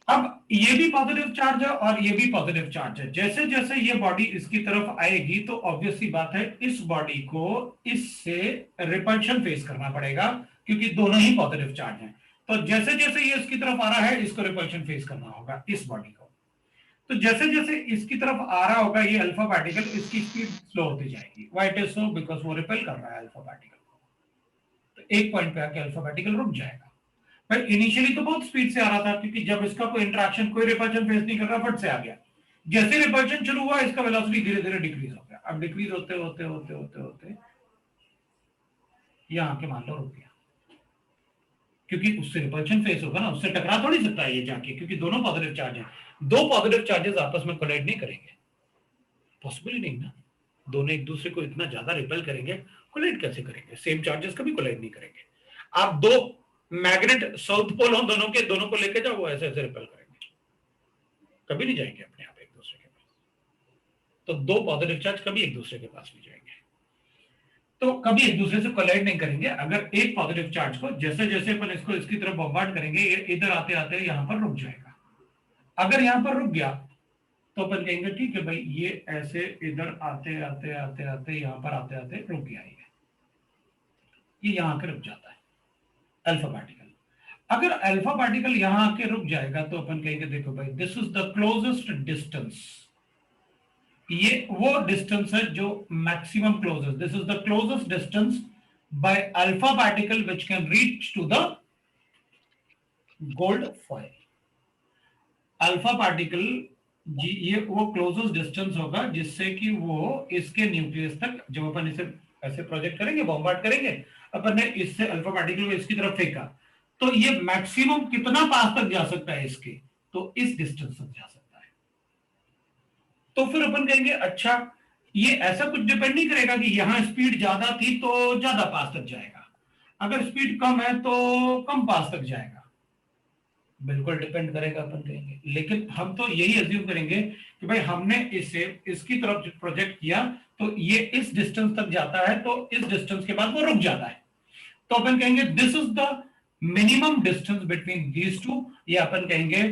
अब ये भी पॉजिटिव चार्ज है और ये भी पॉजिटिव चार्ज है, जैसे जैसे ये बॉडी इसकी तरफ आएगी तो ऑब्वियस सी बात है इस बॉडी को इससे रिपल्शन फेस करना पड़ेगा, क्योंकि दोनों ही पॉजिटिव चार्ज हैं। तो जैसे जैसे ये इसकी तरफ आ रहा है इसको रिपल्शन फेस करना होगा इस बॉडी को, तो जैसे जैसे इसकी तरफ आ रहा होगा ये अल्फा पार्टिकल, इसकी स्पीड स्लो होती जाएगी। Why it is so, because वो रिपेल कर रहा है अल्फा पार्टिकल को, तो एक पॉइंट पे आके अल्फा पार्टिकल रुक जाएगा। भाई इनिशियली तो बहुत स्पीड से आ रहा था, क्योंकि जब इसका कोई इंटरेक्शन कोई रिपल्शन फेस नहीं कर रहा, फट से आ गया। जैसे रिपल्शन शुरू हुआ इसका वेलोसिटी धीरे धीरे डिक्रीज हो गया, अब डिक्रीज होते होते होते होते होते यहाँ के मान लो रुक गया, क्योंकि उससे रिपल्शन फेस होगा ना, उससे टकरा थोड़ी सकता है ये जाके, क्योंकि दोनों पॉजिटिव चार्ज हैं। दो पॉजिटिव चार्जेस आपस में कोलाइड नहीं करेंगे, पॉसिबल ही नहीं ना, दोनों एक दूसरे को इतना ज्यादा रिपेल करेंगे, कोलाइड कैसे करेंगे? सेम चार्जेस कभी कोलाइड नहीं करेंगे। आप दो मैग्नेट साउथ पोल हो दोनों के, दोनों को लेके जाओ, वो ऐसे ऐसे रिपेल करेंगे, कभी नहीं जाएंगे अपने आप एक दूसरे के पास। तो दो पॉजिटिव चार्ज कभी एक दूसरे के पास नहीं जाएंगे, तो कभी एक दूसरे से कोलाइड नहीं करेंगे। अगर एक पॉजिटिव चार्ज को जैसे जैसे अपन इसको इसकी तरफ बॉम्बार्ड करेंगे, ये इधर आते आते यहां पर रुक जाएगा। अगर यहां पर रुक गया तो अपन कहेंगे ठीक है भाई, ये ऐसे इधर आते आते आते आते यहां पर आते आते रुक गया, ये यहां आके रुक जाता है अल्फा पार्टिकल। अगर अल्फा पार्टिकल यहां आके रुक जाएगा तो अपन कहेंगे देखो भाई, this is the closest distance, ये वो डिस्टेंस है जो maximum closest, this is the closest distance by alpha particle which can reach to the gold foil. Alpha particle जी ये वो क्लोजेस्ट डिस्टेंस होगा जिससे कि वो इसके न्यूक्लियस तक, जब अपन इसे ऐसे प्रोजेक्ट करेंगे, बॉम्बार्ड करेंगे, अपन ने इससे अल्फा पार्टिकल को इसकी तरफ फेंका, तो ये मैक्सिमम कितना पास तक जा सकता है इसके, तो इस डिस्टेंस तक जा सकता है। तो फिर अपन कहेंगे अच्छा, ये ऐसा कुछ डिपेंड नहीं करेगा कि यहां स्पीड ज्यादा थी तो ज्यादा पास तक जाएगा, अगर स्पीड कम है तो कम पास तक जाएगा, बिल्कुल डिपेंड करेगा अपन कहेंगे। लेकिन हम तो यही अज्यूम करेंगे कि भाई हमने इसे इसकी तरफ प्रोजेक्ट किया तो ये इस डिस्टेंस तक जाता है, तो इस डिस्टेंस के बाद वो रुक जाता है, तो अपन कहेंगे this is the minimum distance between these two, या अपन कहेंगे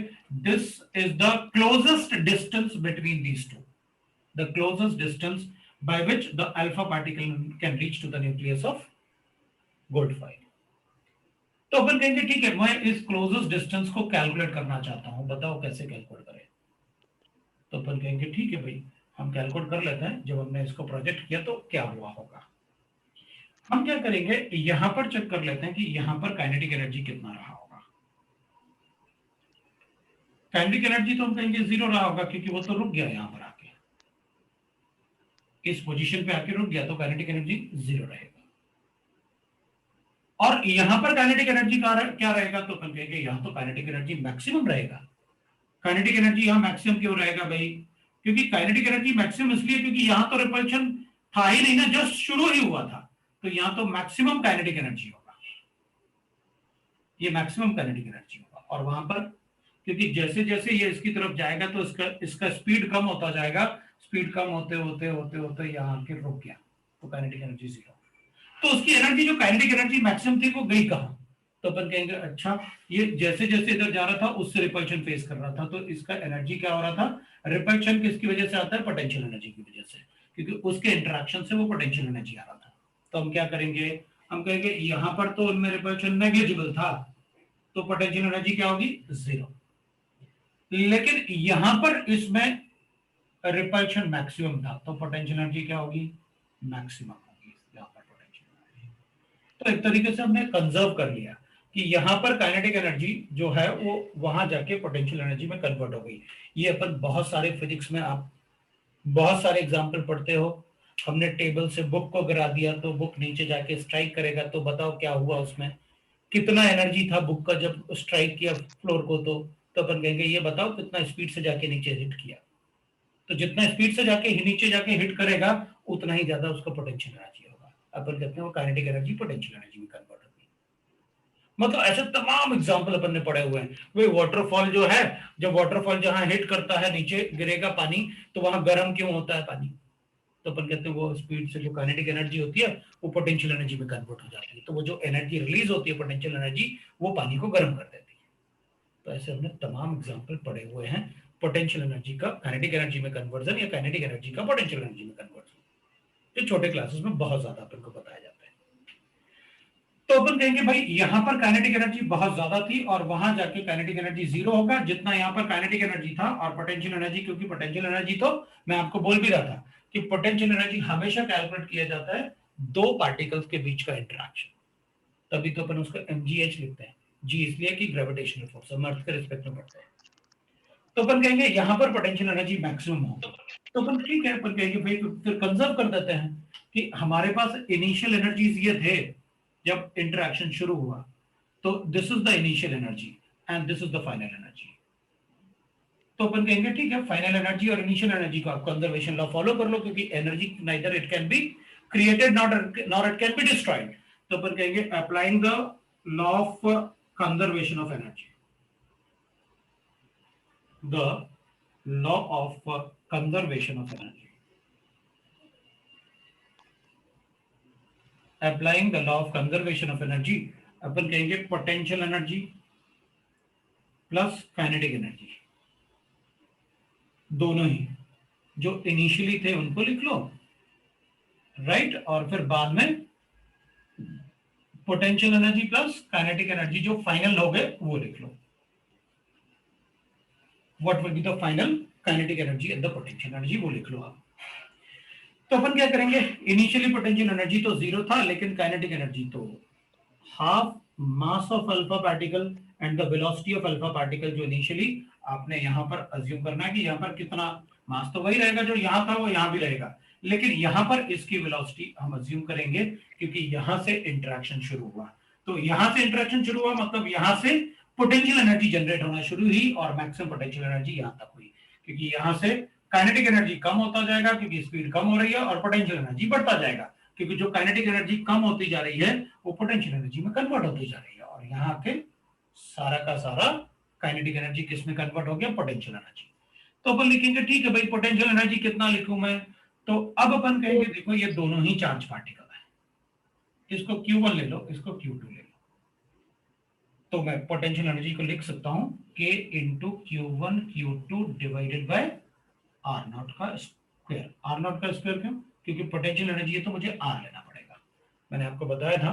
this is the closest distance between these two, the closest distance by which the alpha particle can reach to the nucleus of gold foil. तो अपन कहेंगे ठीक है, मैं इस क्लोजेस्ट डिस्टेंस को कैलकुलेट करना चाहता हूं, बताओ कैसे कैलकुलेट करें। तो अपन कहेंगे ठीक है भाई, हम कैलकुलेट कर लेते हैं, जब हमने इसको प्रोजेक्ट किया तो क्या हुआ होगा। हम क्या करेंगे, यहां पर चेक कर लेते हैं कि यहां पर काइनेटिक एनर्जी कितना रहा होगा। काइनेटिक एनर्जी तो हम कहेंगे जीरो रहा होगा, क्योंकि वो तो रुक गया यहां पर आके, इस पोजीशन पे आके रुक गया, तो काइनेटिक एनर्जी जीरो रहेगा। और यहां पर काइनेटिक एनर्जी क्या रहेगा, तो अपन कहेंगे यहां तो काइनेटिक एनर्जी मैक्सिमम रहेगा। काइनेटिक एनर्जी यहां मैक्सिमम क्यों रहेगा भाई, क्योंकि काइनेटिक एनर्जी मैक्सिमम इसलिए क्योंकि यहां तो रिपल्शन था ही नहीं ना, जस्ट शुरू ही हुआ था, तो यहां तो मैक्सिमम काइनेटिक एनर्जी होगा, ये मैक्सिमम काइनेटिक एनर्जी होगा। और वहां पर क्योंकि जैसे जैसे ये इसकी तरफ जाएगा तो इसका स्पीड कम होता जाएगा, स्पीड कम होते होते होते होते यहां के रुक गया, तो काइनेटिक एनर्जी जीरो। तो उसकी एनर्जी जो काइनेटिक एनर्जी मैक्सिमम थी वो गई कहां, तो अपन कहेंगे अच्छा, ये जैसे जैसे इधर जा रहा था उससे रिपल्शन फेस कर रहा था, तो इसका एनर्जी क्या हो रहा था, रिपल्शन किसकी वजह से आता है, पोटेंशियल एनर्जी की वजह से, क्योंकि उसके इंटरेक्शन से वो पोटेंशियल एनर्जी आ रहा था। तो हम क्या करेंगे, हम कहेंगे यहां पर तो उनमें रिपल्शन नेग्लिजिबल था, तो पोटेंशियल एनर्जी क्या होगी, जीरो। लेकिन यहां पर इसमें रिपल्शन मैक्सिमम था, तो पोटेंशियल एनर्जी क्या होगी, मैक्सिमम होगी यहां पर पोटेंशियल एनर्जी। तो एक तरीके से हमने कंजर्व कर लिया कि यहां पर काइनेटिक एनर्जी जो है वो वहां जाके पोटेंशियल एनर्जी में कन्वर्ट हो गई। ये अपन बहुत सारे फिजिक्स में आप बहुत सारे एग्जांपल पढ़ते हो, हमने टेबल से बुक को गिरा दिया तो बुक नीचे जाके स्ट्राइक करेगा, तो बताओ क्या हुआ उसमें, कितना एनर्जी था बुक का जब स्ट्राइक किया फ्लोर को, तो अपन कहेंगे ये बताओ कितना स्पीड से जाके नीचे हिट किया, तो जितना स्पीड से जाके नीचे जाके हिट करेगा उतना ही ज्यादा उसका पोटेंशियल एनर्जी होगा। अपन कहते हैं वो काइनेटिक एनर्जी पोटेंशियल एनर्जी में कन्वर्ट होगी। मतलब ऐसे तमाम एग्जांपल अपन ने पढ़े हुए हैं। वही वाटरफॉल जो है, जब वाटरफॉल जहां हिट करता है नीचे गिरेगा पानी, तो वहां गर्म क्यों होता है पानी, तो अपन कहते हैं वो स्पीड से जो काइनेटिक एनर्जी होती है वो पोटेंशियल एनर्जी में कन्वर्ट हो जाती है, तो वो जो एनर्जी रिलीज होती है पोटेंशियल एनर्जी, वो पानी को गर्म कर देती है। तो ऐसे हमने तमाम एग्जांपल पढ़े हुए हैं पोटेंशियल एनर्जी का काइनेटिक एनर्जी में कन्वर्जन, या काइनेटिक एनर्जी का पोटेंशियल एनर्जी में कन्वर्जन। ये छोटे क्लासेस में बहुत ज्यादा अपन को बताया जाता है। तो अपन कहेंगे भाई यहां पर काइनेटिक एनर्जी बहुत ज्यादा थी और वहां जाके काइनेटिक एनर्जी जीरो होगा, जितना यहां पर काइनेटिक एनर्जी था, और पोटेंशियल एनर्जी, क्योंकि पोटेंशियल एनर्जी तो मैं आपको बोल भी रहा था कि पोटेंशियल एनर्जी हमेशा कैलकुलेट किया जाता है दो पार्टिकल्स के बीच का इंटरेक्शन, तभी तो अपन उसको mgh लिखते हैं, जी इसलिए कि ग्रेविटेशनल फोर्स, हम अर्थ के रिस्पेक्ट में पढ़ते हैं। तो अपन कहेंगे यहां पर पोटेंशियल एनर्जी मैक्सिमम होगी, तो अपन ठीक है, अपन कहेंगे भाई फिर कंजर्व कर देते हैं कि हमारे पास इनिशियल एनर्जीज ये थे, जब इंटरेक्शन शुरू हुआ, तो this is the initial energy and this is the final energy. तो अपन कहेंगे ठीक है, फाइनल एनर्जी और इनिशियल एनर्जी को आप कंजर्वेशन लॉ फॉलो कर लो, क्योंकि energy neither it can be created nor it can be destroyed. तो अपन कहेंगे applying the law of conservation of energy, the law of conservation of energy, applying the law of conservation of energy, अपन कहेंगे potential energy plus kinetic energy, दोनों ही जो initially थे उनको लिख लो, राइट, और फिर बाद में potential energy plus kinetic energy जो फाइनल हो गए वो लिख लो। What will be the final kinetic energy and the potential energy वो लिख लो आप। तो अपन क्या करेंगे, इनिशियली पोटेंशियल एनर्जी तो जीरो था, लेकिन काइनेटिक एनर्जी तो half mass of alpha particle and the velocity of alpha particle, जो इनिशियली आपने यहां पर अज्यूम करना है कि यहां पर कितना मास तो वही रहेगा जो यहां था वो यहां भी रहेगा, लेकिन यहां पर इसकी वेलोसिटी हम अज्यूम करेंगे क्योंकि यहां से इंटरेक्शन शुरू हुआ। तो यहां से इंटरेक्शन शुरू हुआ मतलब यहां से पोटेंशियल एनर्जी जनरेट होना शुरू हुई और मैक्सिमम पोटेंशियल एनर्जी यहां तक हुई, क्योंकि यहां से काइनेटिक एनर्जी कम होता जाएगा क्योंकि स्पीड कम हो रही है, और पोटेंशियल एनर्जी बढ़ता जाएगा क्योंकि जो काइनेटिक एनर्जी कम होती जा रही है वो पोटेंशियल एनर्जी में कन्वर्ट होती जा रही है, और यहाँ के सारा का सारा काइनेटिक एनर्जी किस में कन्वर्ट हो गया, पोटेंशियल एनर्जी। तो अपन लिखेंगे ठीक है भाई, पोटेंशियल एनर्जी कितना लिखूं मैं, तो अब अपन कहेंगे देखो ये दोनों ही चार्ज पार्टिकल है, इसको Q1 ले लो, इसको Q2 ले लो, तो मैं पोटेंशियल एनर्जी को लिख सकता हूं K into Q1 Q2 divided by R not का स्क्वायर। आर नॉट का स्क्वायर क्यों, क्योंकि पोटेंशियल एनर्जी है तो मुझे आर लेना पड़ेगा। मैंने आपको बताया था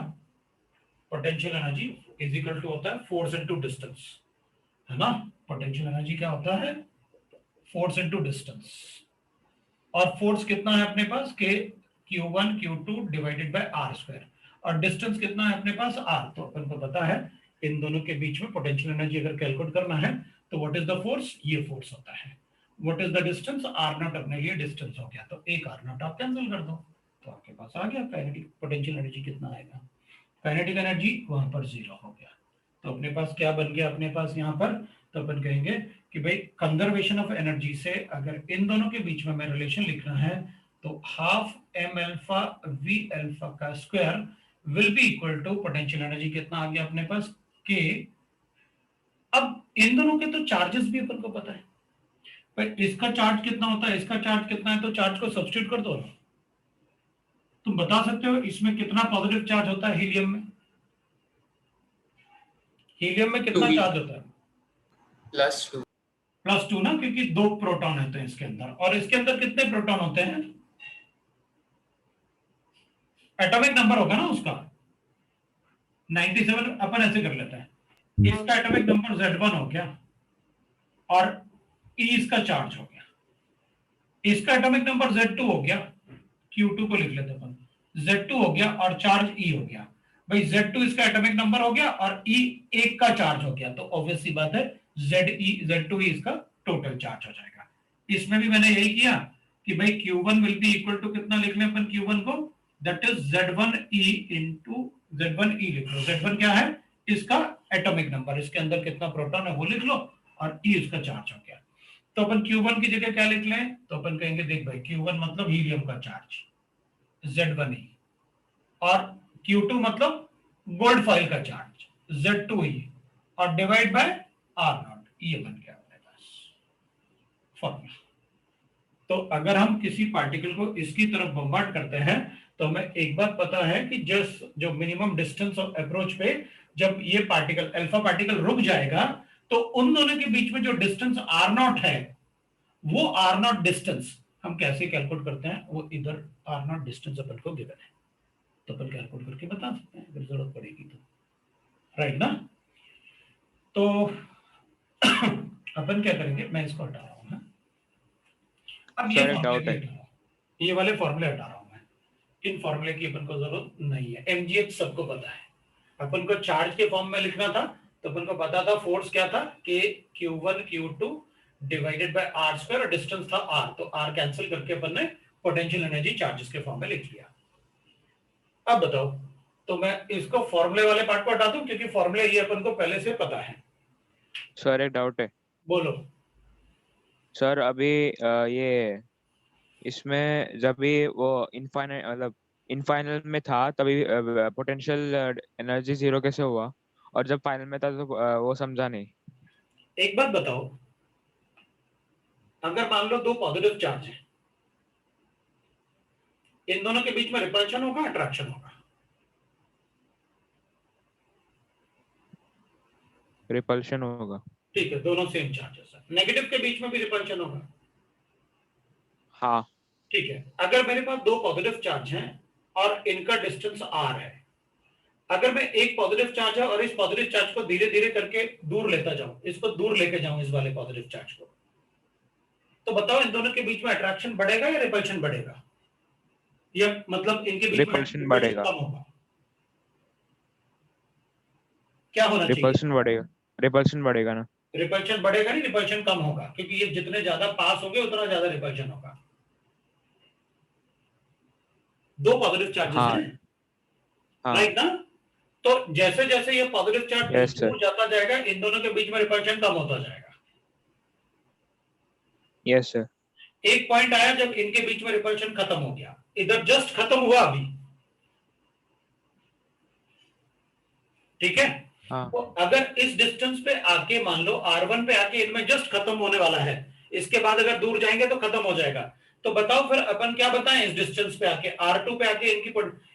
potential energy is equal to होता है फोर्स इनटू डिस्टेंस, है ना। पोटेंशियल एनर्जी क्या होता है, फोर्स इनटू डिस्टेंस, और फोर्स कितना है अपने पास के Q1 Q2 divided by R square, और डिस्टेंस कितना है अपने पास आर। तो अपन को पता है इन दोनों के बीच में पोटेंशियल एनर्जी अगर कैलकुलेट करना है तो व्हाट इज द फोर्स, ये फोर्स होता है। What is the distance, R not अपने लिए डिस्टेंस हो गया, तो एक आर नॉट आप कैंसिल कर दो, तो आपके पास आ गया काइनेटिक पोटेंशियल एनर्जी कितना आएगा, काइनेटिक एनर्जी वहां पर जीरो हो गया। तो अपने पास क्या बन गया अपने पास यहाँ पर, तो अपन कहेंगे कि भाई कंजर्वेशन ऑफ एनर्जी से अगर इन दोनों के बीच में हमें रिलेशन लिखना है तो half M alpha V alpha का square will be equal to potential energy कितना आ गया अपने पास के। अब इन दोनों के तो चार्जेस भी अपन को पता है, पर इसका चार्ज कितना होता है, इसका चार्ज कितना है, तो चार्ज को सब्स्टिट्यूट कर दो। तुम बता सकते हो इसमें कितना पॉजिटिव चार्ज होता है हीलियम में, हीलियम में कितना चार्ज होता है, +2 ना, क्योंकि 2 प्रोटॉन होते हैं इसके अंदर, और इसके अंदर कितने प्रोटॉन होते हैं, एटॉमिक नंबर होगा ना उसका 97। अपन ऐसे कर लेते हैं, इसका एटॉमिक नंबर Z1 हो गया और E इसका चार्ज हो गया, इसका एटॉमिक नंबर Z2 हो गया, Q2 को लिख लेते हैं अपन, Z2 हो गया और चार्ज E हो गया। भाई Z2 इसका एटॉमिक नंबर हो गया और E एक का चार्ज हो गया, तो ऑब्वियस सी बात है Z2 ही इसका टोटल चार्ज हो जाएगा। इसमें भी मैंने यही किया कि भाई Q1 will be equal to कितना लिख लें अपन Q1 को, that is Z1E into Z1E लिख लो। Z1 क्या है, इसका एटॉमिक नंबर, इसके अंदर कितना प्रोटॉन है वो लिख लो, और E इसका चार्ज हो गया। तो अपन Q1 की जगह क्या लिख लें, तो अपन कहेंगे देख भाई Q1 मतलब हीलियम का चार्ज Z1E, और Q2 मतलब गोल्ड फॉइल का चार्ज Z2E, और डिवाइड बाय आर नॉट, ये बन गया अपने पास फॉर्मूला। तो अगर हम किसी पार्टिकल को इसकी तरफ बम्बार्ड करते हैं तो हमें एक बात पता है कि जो मिनिमम डिस्टेंस ऑफ अप्रोच पे जब ये पार्टिकल अल्फा पार्टिकल रुक जाएगा तो उन दोनों के बीच में जो डिस्टेंस आर नॉट है, वो आर नॉट डिस्टेंस हम कैसे कैलकुलेट करते हैं, वो इधर आर नॉट डिस्टेंस अपन को गिवन है, तो अपन कैलकुलेट करके बता सकते हैं अगर जरूरत पड़ेगी तो, राइट ना। तो अपन क्या करेंगे, मैं इसको हटा रहा हूं ना, अब ये वाले फॉर्मूले हटा रहा हूं मैं, इन फॉर्मूले की अपन को जरूरत नहीं है। mgh सबको पता है, अपन को चार्ज के फॉर्म में लिखना था तो अपन को पता था फोर्स क्या था, k Q1 Q2 divided by R square, और डिस्टेंस था r, तो r कैंसिल करके अपन ने पोटेंशियल एनर्जी चार्जेस के फॉर्म में लिख लिया। अब बताओ तो मैं इसको फॉर्मूले वाले पार्ट को हटा दूं, क्योंकि फॉर्मूले ये अपन को पहले से पता है।
सर एक डाउट है
बोलो।
सर। अभी ये इसमें जब भी वो इनफाइनाइट मतलब इनफाइनल में था तभी पोटेंशियल एनर्जी जीरो कैसे हुआ, और जब फाइनल में था तो वो समझा नहीं।
एक बात बताओ, अगर मान लो दो पॉजिटिव चार्ज हैं, इन दोनों के बीच में रिपल्शन होगा, अट्रैक्शन होगा?
रिपल्शन होगा।
ठीक है, दोनों सेम चार्जेस है। नेगेटिव के बीच में भी रिपल्शन होगा।
हाँ।
ठीक है, अगर मेरे पास दो पॉजिटिव चार्ज हैं और इनका डिस्टेंस r है, अगर मैं एक पॉजिटिव चार्ज है और इस पॉजिटिव चार्ज को धीरे धीरे करके दूर लेता जाऊं, इसको दूर लेके जाऊं इस वाले पॉजिटिव चार्ज को, तो बताओ इन दोनों के बीच में अट्रैक्शन बढ़ेगा या रिपल्शन बढ़ेगा? या मतलब इनके बीच में
रिपल्शन
रिपल्शन
बढ़ेगा।
कम होगा? क्या होना चाहिए?
रिपल्शन बढ़ेगा। रिपल्शन बढ़ेगा ना।
रिपल्शन बढ़ेगा नहीं, रिपल्शन कम होगा, क्योंकि ये जितने ज्यादा पास होंगे उतना ज्यादा रिपल्शन होगा। दो पॉजिटिव चार्जेस
हाँ।
हैं,
हाँ।
राइट ना? तो जैसे जैसे ये पॉजिटिव चार्ज
यस सर।
दूर जाता जाएगा, इन दोनों के बीच में रिपल्शन कम होता जाएगा।
Yes sir.
एक पॉइंट आया जब इनके बीच में रिपल्शन खत्म हो गया, इधर जस्ट खत्म हुआ अभी, ठीक है?
हाँ।
तो अगर इस डिस्टेंस पे आके मान लो R1 पे आके इनमें जस्ट खत्म होने वाला है, इसके बाद अगर दूर जाएंगे तो खत्म हो जाएगा। तो बताओ फिर अपन क्या बताएं इस डिस्टेंस पे आके, R2 पे आके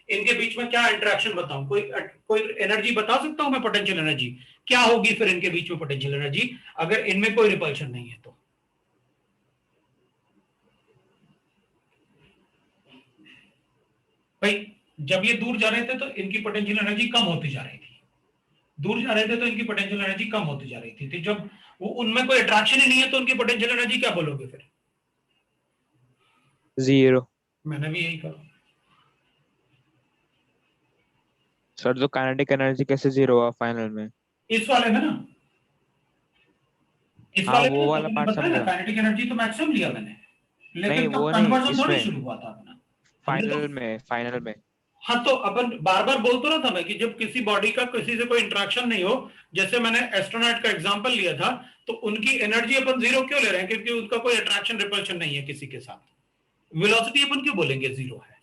इनके बीच में क्या इंटरेक्शन बताऊं? कोई एनर्जी बता सकता हूं मैं, पोटेंशियल एनर्जी क्या होगी फिर इनके बीच में, पोटेंशियल एनर्जी, अगर इनमें कोई रिपल्शन नहीं है तो? भाई जब ये दूर जा रहे थे तो इनकी पोटेंशियल एनर्जी कम होती जा रही थी, दूर जा रहे थे तो इनकी पोटेंशियल एनर्जी कम होती जा रही थी। तो जब वो उनमें कोई अट्रैक्शन ही नहीं है तो उनकी पोटेंशियल एनर्जी क्या बोलोगे फिर?
जीरो।
मैंने भी यही कहा।
सर तो काइनेटिक एनर्जी कैसे जीरो हुआ फाइनल में?
इस वाले में ना, इस
हाँ
वाले में
वो
ना, तो
वाला
मैंने
पार्ट
बताया ना
समझा।
काइनेटिक एनर्जी तो मैक्सिमम लिया मैंने,
नहीं
लेकिन तब
वो नहीं,
कन्वर्जन थोड़ी
इसमें
शुरू हुआ था अपना। हमने तो,
फाइनल में, फाइनल में।
हाँ तो अपन बार बार बोल तो रहा था मैं कि जब किसी बॉडी का किसी से कोई इंटरेक्शन नहीं हो, जैसे मैंने एस्ट्रोनॉट का एग्जांपल लिया था, तो उनकी एनर्जी अपन जीरो क्यों ले रहे हैं? क्योंकि उनका कोई अट्रैक्शन रिपल्शन नहीं है किसी के साथ। वेलोसिटी अपन क्यों बोलेंगे जीरो है?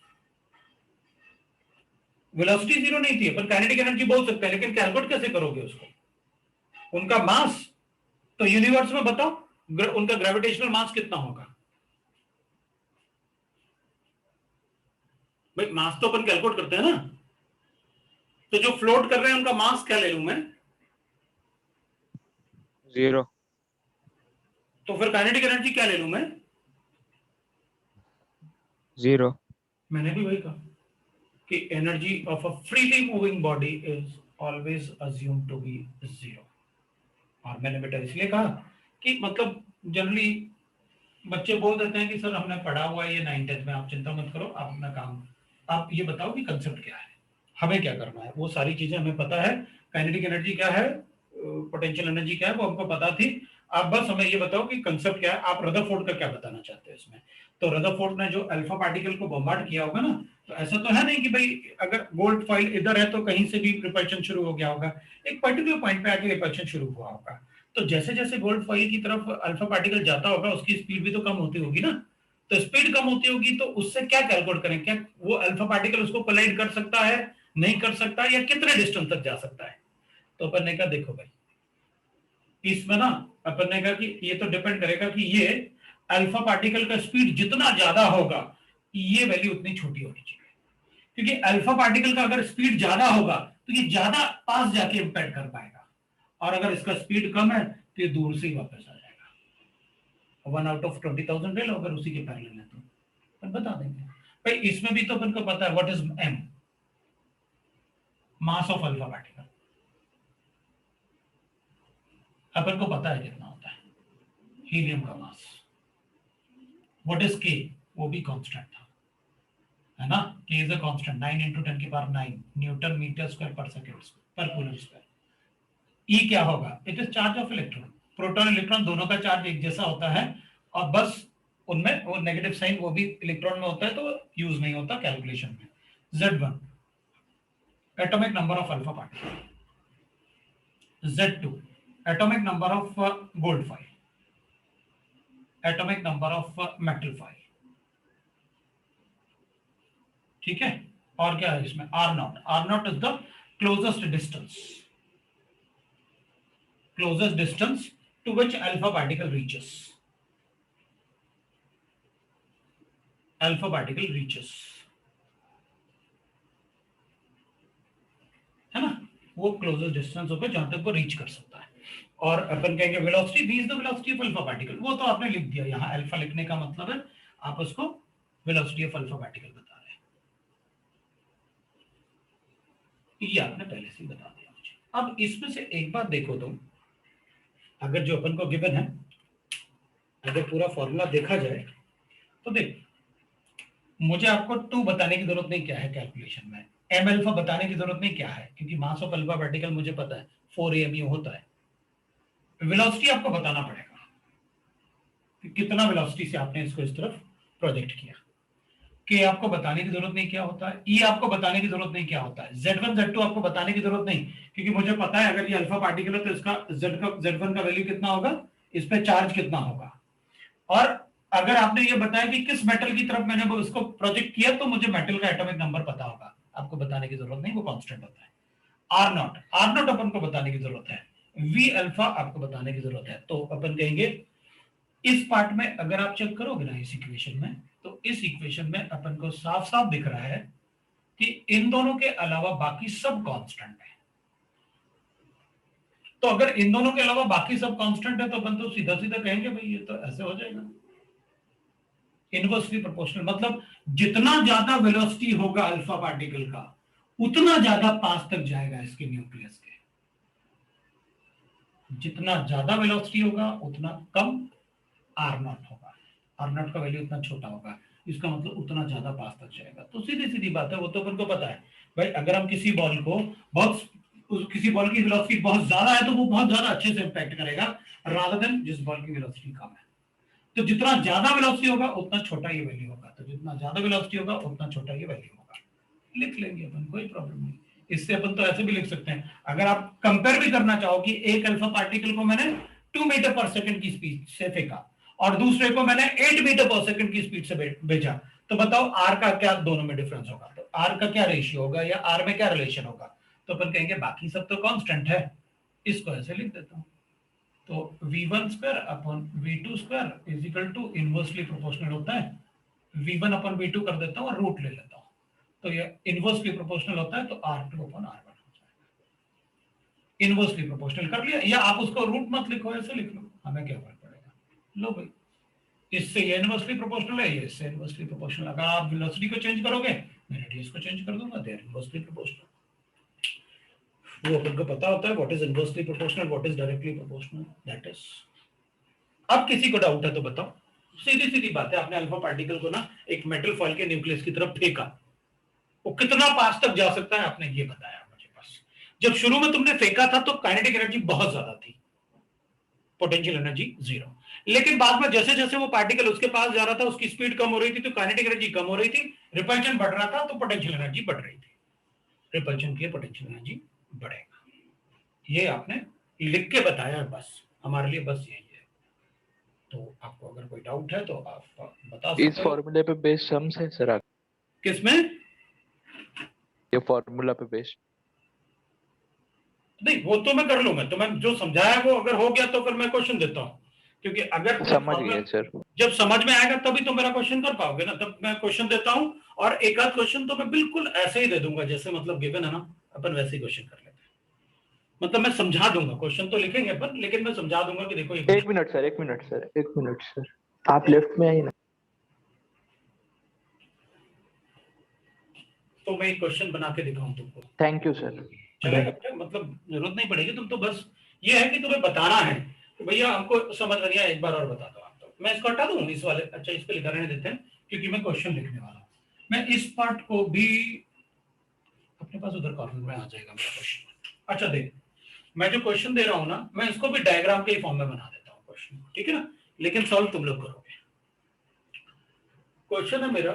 वेलोसिटी जीरो नहीं थी, अपन काइनेटिक एनर्जी बोल सकते हैं, लेकिन कैलकुलेट कैसे करोगे उसको? उनका मास, तो यूनिवर्स में बताओ उनका ग्रेविटेशनल मास कितना होगा? भाई मास तो अपन कैलकुलेट करते हैं ना, तो जो फ्लोट कर रहे हैं उनका मास क्या ले लूं मैं?
जीरो।
तो फिर काइनेटिक एनर्जी क्या ले लूं मैं?
जीरो।
मैंने भी वही कहा कि energy of a freely moving body is always assume to be zero. और मैंने बेटा इसलिए कहा कि मतलब जनरली बच्चे बोल देते हैं कि सर हमने पढ़ा हुआ है ये 9th में, आप चिंता मत करो, आप अपना काम, आप ये बताओ कि कंसेप्ट क्या है, हमें क्या करना है। वो सारी चीजें हमें पता है, काइनेटिक एनर्जी क्या है, पोटेंशियल एनर्जी क्या है, वो हमको पता थी। आप बस हमें ये बताओ कि कंसेप्ट क्या है, आप रदरफोर्ड का क्या बताना चाहते हैं इसमें? तो रदरफोर्ड ने जो अल्फा पार्टिकल को बम्बार्ड किया होगा ना, तो ऐसा तो है नहीं कि भाई अगर गोल्ड फॉइल इधर है तो कहीं से भी रिपल्शन शुरू हो गया होगा, एक पर्टिकुलर पॉइंट पे आके रिपल्शन शुरू हुआ होगा। तो जैसे जैसे गोल्ड फॉइल की तरफ अल्फा पार्टिकल जाता होगा उसकी स्पीड भी तो कम होती होगी ना, तो स्पीड कम होती होगी तो उससे क्या कैलकुलेट करें, क्या वो अल्फा पार्टिकल उसको कोलाइड कर सकता है, नहीं कर सकता, या कितने डिस्टेंस तक जा सकता है? तो अपन ने कहा देखो भाई इसमें ना, अपन ने कहा कि ये तो डिपेंड करेगा कि ये अल्फा पार्टिकल का स्पीड जितना ज्यादा होगा ये वैल्यू उतनी छोटी होनी चाहिए, क्योंकि अल्फा पार्टिकल का अगर स्पीड ज्यादा होगा तो ये ज्यादा पास जाके इंपैक्ट कर पाएगा, और अगर इसका स्पीड कम है तो ये दूर से ही वापस आ जाएगा। 1/20,000 ले लो, अगर उसी के पैरेलल है तो अपन बता देंगे। भाई इसमें भी तो अपन को पता है what is M, mass of alpha particle, अपन को पता है कितना होता है हीलियम का मास। व्हाट इज के, वो भी कांस्टेंट था, है ना? K is a constant, 9 × 10⁹ newton metre square पर सेकंड पर कूलम स्क्वायर। ई क्या होगा? It is charge of electron, proton electron दोनों का चार्ज एक जैसा होता है, और बस उनमें वो नेगेटिव साइन वो भी इलेक्ट्रॉन में होता है तो यूज नहीं होता कैलकुलेशन में। Z1 atomic number of alpha particle, Z2 atomic number of gold foil, atomic number of metal foil, ठीक है। और क्या है इसमें, R naught, R naught is the closest distance to which alpha particle reaches, है ना, वो क्लोजेस्ट डिस्टेंस होगा जहां तक वो रीच कर सकता है। और अपन कहेंगे velocity, v is the velocity of alpha particle, वो तो आपने लिख दिया, यहाँ अल्फा लिखने का मतलब है आप उसको वेलोसिटी ऑफ अल्फा पार्टिकल बता रहे हैं, ये आपने पहले से ही बता दिया मुझे। अब इसमें से एक बात देखो तुम, अगर जो अपन को गिवन है, अगर पूरा फॉर्मूला देखा जाए तो देख, मुझे आपको 2 बताने की जरूरत नहीं क्या है कैलकुलेशन में, एम अल्फा बताने की जरूरत नहीं क्या है, क्योंकि मास ऑफ अल्फा पार्टिकल मुझे पता है 4 AMU होता है। वेलोसिटी आपको बताना पड़ेगा कि कितना वेलोसिटी से आपने इसको इस तरफ प्रोजेक्ट किया, के आपको बताने की जरूरत नहीं क्या होता है, ई आपको बताने की जरूरत नहीं क्या होता है, Z1 Z2 आपको बताने की जरूरत नहीं, क्योंकि मुझे पता है अगर ये अल्फा पार्टिकल है तो इसका Z1 का वैल्यू कितना होगा, इस पे चार्ज कितना होगा। और अगर आपने ये बताया कि किस मेटल की तरफ मैंने वो इसको प्रोजेक्ट किया तो मुझे मेटल का एटॉमिक नंबर पता होगा, आपको बताने की जरूरत नहीं, वो कांस्टेंट होता है। आर नॉट अपन को बताने की जरूरत है, वी अल्फा आपको बताने की जरूरत है। तो अपन कहेंगे इस पार्ट में अगर आप चेक करोगे ना इस इक्वेशन में, तो इस इक्वेशन में अपन को साफ साफ दिख रहा है कि इन दोनों के अलावा बाकी सब कांस्टेंट है। तो अगर इन दोनों के अलावा बाकी सब कांस्टेंट है तो अपन तो सीधा सीधा कहेंगे भाई ये तो ऐसे हो जाएगा, इनवर्सली प्रोपोर्शनल, मतलब जितना ज्यादा वेलोसिटी होगा अल्फा पार्टिकल का उतना ज्यादा पास तक जाएगा इसके न्यूक्लियस के, जितना ज्यादा वेलोसिटी होगा उतना कम आर नॉट होगा, आर नॉट का वैल्यू उतना छोटा होगा, इसका मतलब उतना ज्यादा पास तक जाएगा। तो सीधी सीधी बात है, वो तो अपन को पता है भाई, अगर हम किसी बॉल को किसी बॉल की वेलोसिटी बहुत ज्यादा है तो वो बहुत ज्यादा अच्छे से इंपैक्ट करेगा रादर देन जिस बॉल की वेलोसिटी कम है। तो जितना ज्यादा वेलोसिटी होगा उतना छोटा ये वैल्यू होगा, तो जितना ज्यादा वेलोसिटी होगा उतना छोटा ये वैल्यू होगा, लिख लेंगे अपन, कोई प्रॉब्लम नहीं। इससे अपन तो ऐसे भी लिख सकते हैं, अगर आप कंपेयर भी करना चाहो कि एक अल्फा पार्टिकल को मैंने 2 मीटर पर सेकंड की स्पीड से फेंका और दूसरे को मैंने 8 मीटर पर सेकंड की स्पीड से भेजा, तो बताओ आर का क्या दोनों में डिफरेंस होगा, तो आर का क्या रेशियो होगा या आर में क्या रिलेशन होगा, तो अपन कहेंगे बाकी सब तो कांस्टेंट है, इसको ऐसे लिख देता हूं, तो v1 square upon v2 square is equal to inversely proportional होता है, v1 अपॉन v2 कर देता हूं और रूट ले लेता हूं, तो ये इनवर्सली प्रोपोर्शनल होता है, तो r2 अपॉन r1 हो जाएगा। इनवर्सली प्रोपोर्शनल कर लिया, या आप उसको रूट मत लिखो, ऐसे लिख लो, हमें क्या फर्क पड़ेगा, लो भाई इससे ये इनवर्सली प्रोपोर्शनल है, ये इससे इनवर्सली प्रोपोर्शनल, अगर आप वेलोसिटी को चेंज करोगे मैं रेडियस को चेंज कर दूंगा, दे आर इनवर्सली प्रोपोर्शनल। वो अपन को पता होता है what is inversely proportional, what is directly proportional, that is. अब किसी को डाउट है तो बताओ, सीधी सीधी बात है, आपने अल्फा पार्टिकल को ना एक मेटल फॉइल के न्यूक्लियस की तरफ फेंका, वो कितना पास तक जा सकता है आपने ये बताया मुझे बस। जब शुरू में तुमने फेंका था तो काइनेटिक एनर्जी बहुत ज्यादा थी, पोटेंशियल एनर्जी 0, लेकिन बाद में जैसे जैसे वो पार्टिकल उसके पास जा रहा था उसकी स्पीड कम हो रही थी तो काइनेटिक एनर्जी कम हो रही थी, रिपल्शन बढ़ रहा था तो पोटेंशियल एनर्जी बढ़ रही थी, रिपल्शन की पोटेंशियल एनर्जी बढ़ेगा, ये आपने लिख के बताया बस, हमारे लिए बस यही है। तो आपको अगर कोई डाउट है तो आप बता सकते हो।
इस फॉर्मूले पे बेस्ड सम्स है सर,
किसमें,
ये फॉर्मूला पे बेस्ड
नहीं वो तो मैं कर लूंगा, तो मैं जो समझाया वो अगर हो गया तो फिर मैं क्वेश्चन देता हूं, क्योंकि अगर
समझ गए सर,
जब समझ में आएगा तभी तो मेरा क्वेश्चन कर पाओगे ना, तब मैं क्वेश्चन देता हूं और एक आध क्वेश्चन तो मैं बिल्कुल ऐसे ही दे दूंगा जैसे मतलब गिवन है ना, अपन वैसे ही क्वेश्चन कर लेते हैं, मतलब मैं समझा दूंगा, क्वेश्चन तो लिखेंगे अपन लेकिन मैं समझा दूंगा कि देखो
एक मिनट सर, आप लेफ्ट में आइए ना,
तो मैं एक क्वेश्चन बना के दिखाऊं तुमको,
थैंक यू सर,
चलेगा, मतलब जरूरत नहीं पड़ेगी, तुम तो बस ये है कि तुम्हें बताना है कि भैया हमको समझ नहीं आया, एक बार और बता दो आप, तो मैं इसको हटा दूं इस वाले, अच्छा इस पे लिखा रहने देते हैं क्योंकि मैं क्वेश्चन लिखने वाला हूं, मैं इस पार्ट को भी अपने पास उधर कॉर्नर में आ जाएगा मेरा क्वेश्चन। अच्छा देख, मैं जो क्वेश्चन दे रहा हूं ना, मैं इसको भी डायग्राम के फॉर्म में बना देता हूं क्वेश्चन, ठीक है ना, लेकिन सॉल्व तुम लोग करोगे। क्वेश्चन है मेरा,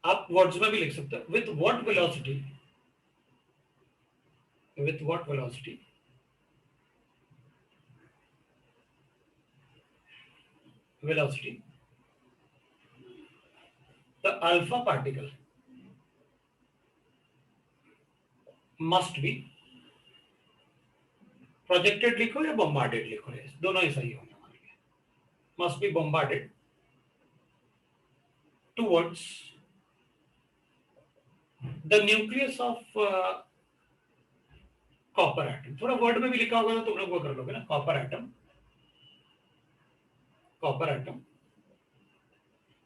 आप वर्ड्स में भी लिख सकते हो, with what velocity, with what velocity velocity the alpha particle must be projected लिखो या bombarded लिखो, दोनों ही सही होंगे हमारे लिए। must be bombarded towards the nucleus of copper atom। थोड़ा वर्ड में भी लिखा होगा तो तुम लोग वो कर लोगे ना, copper atom, copper atom,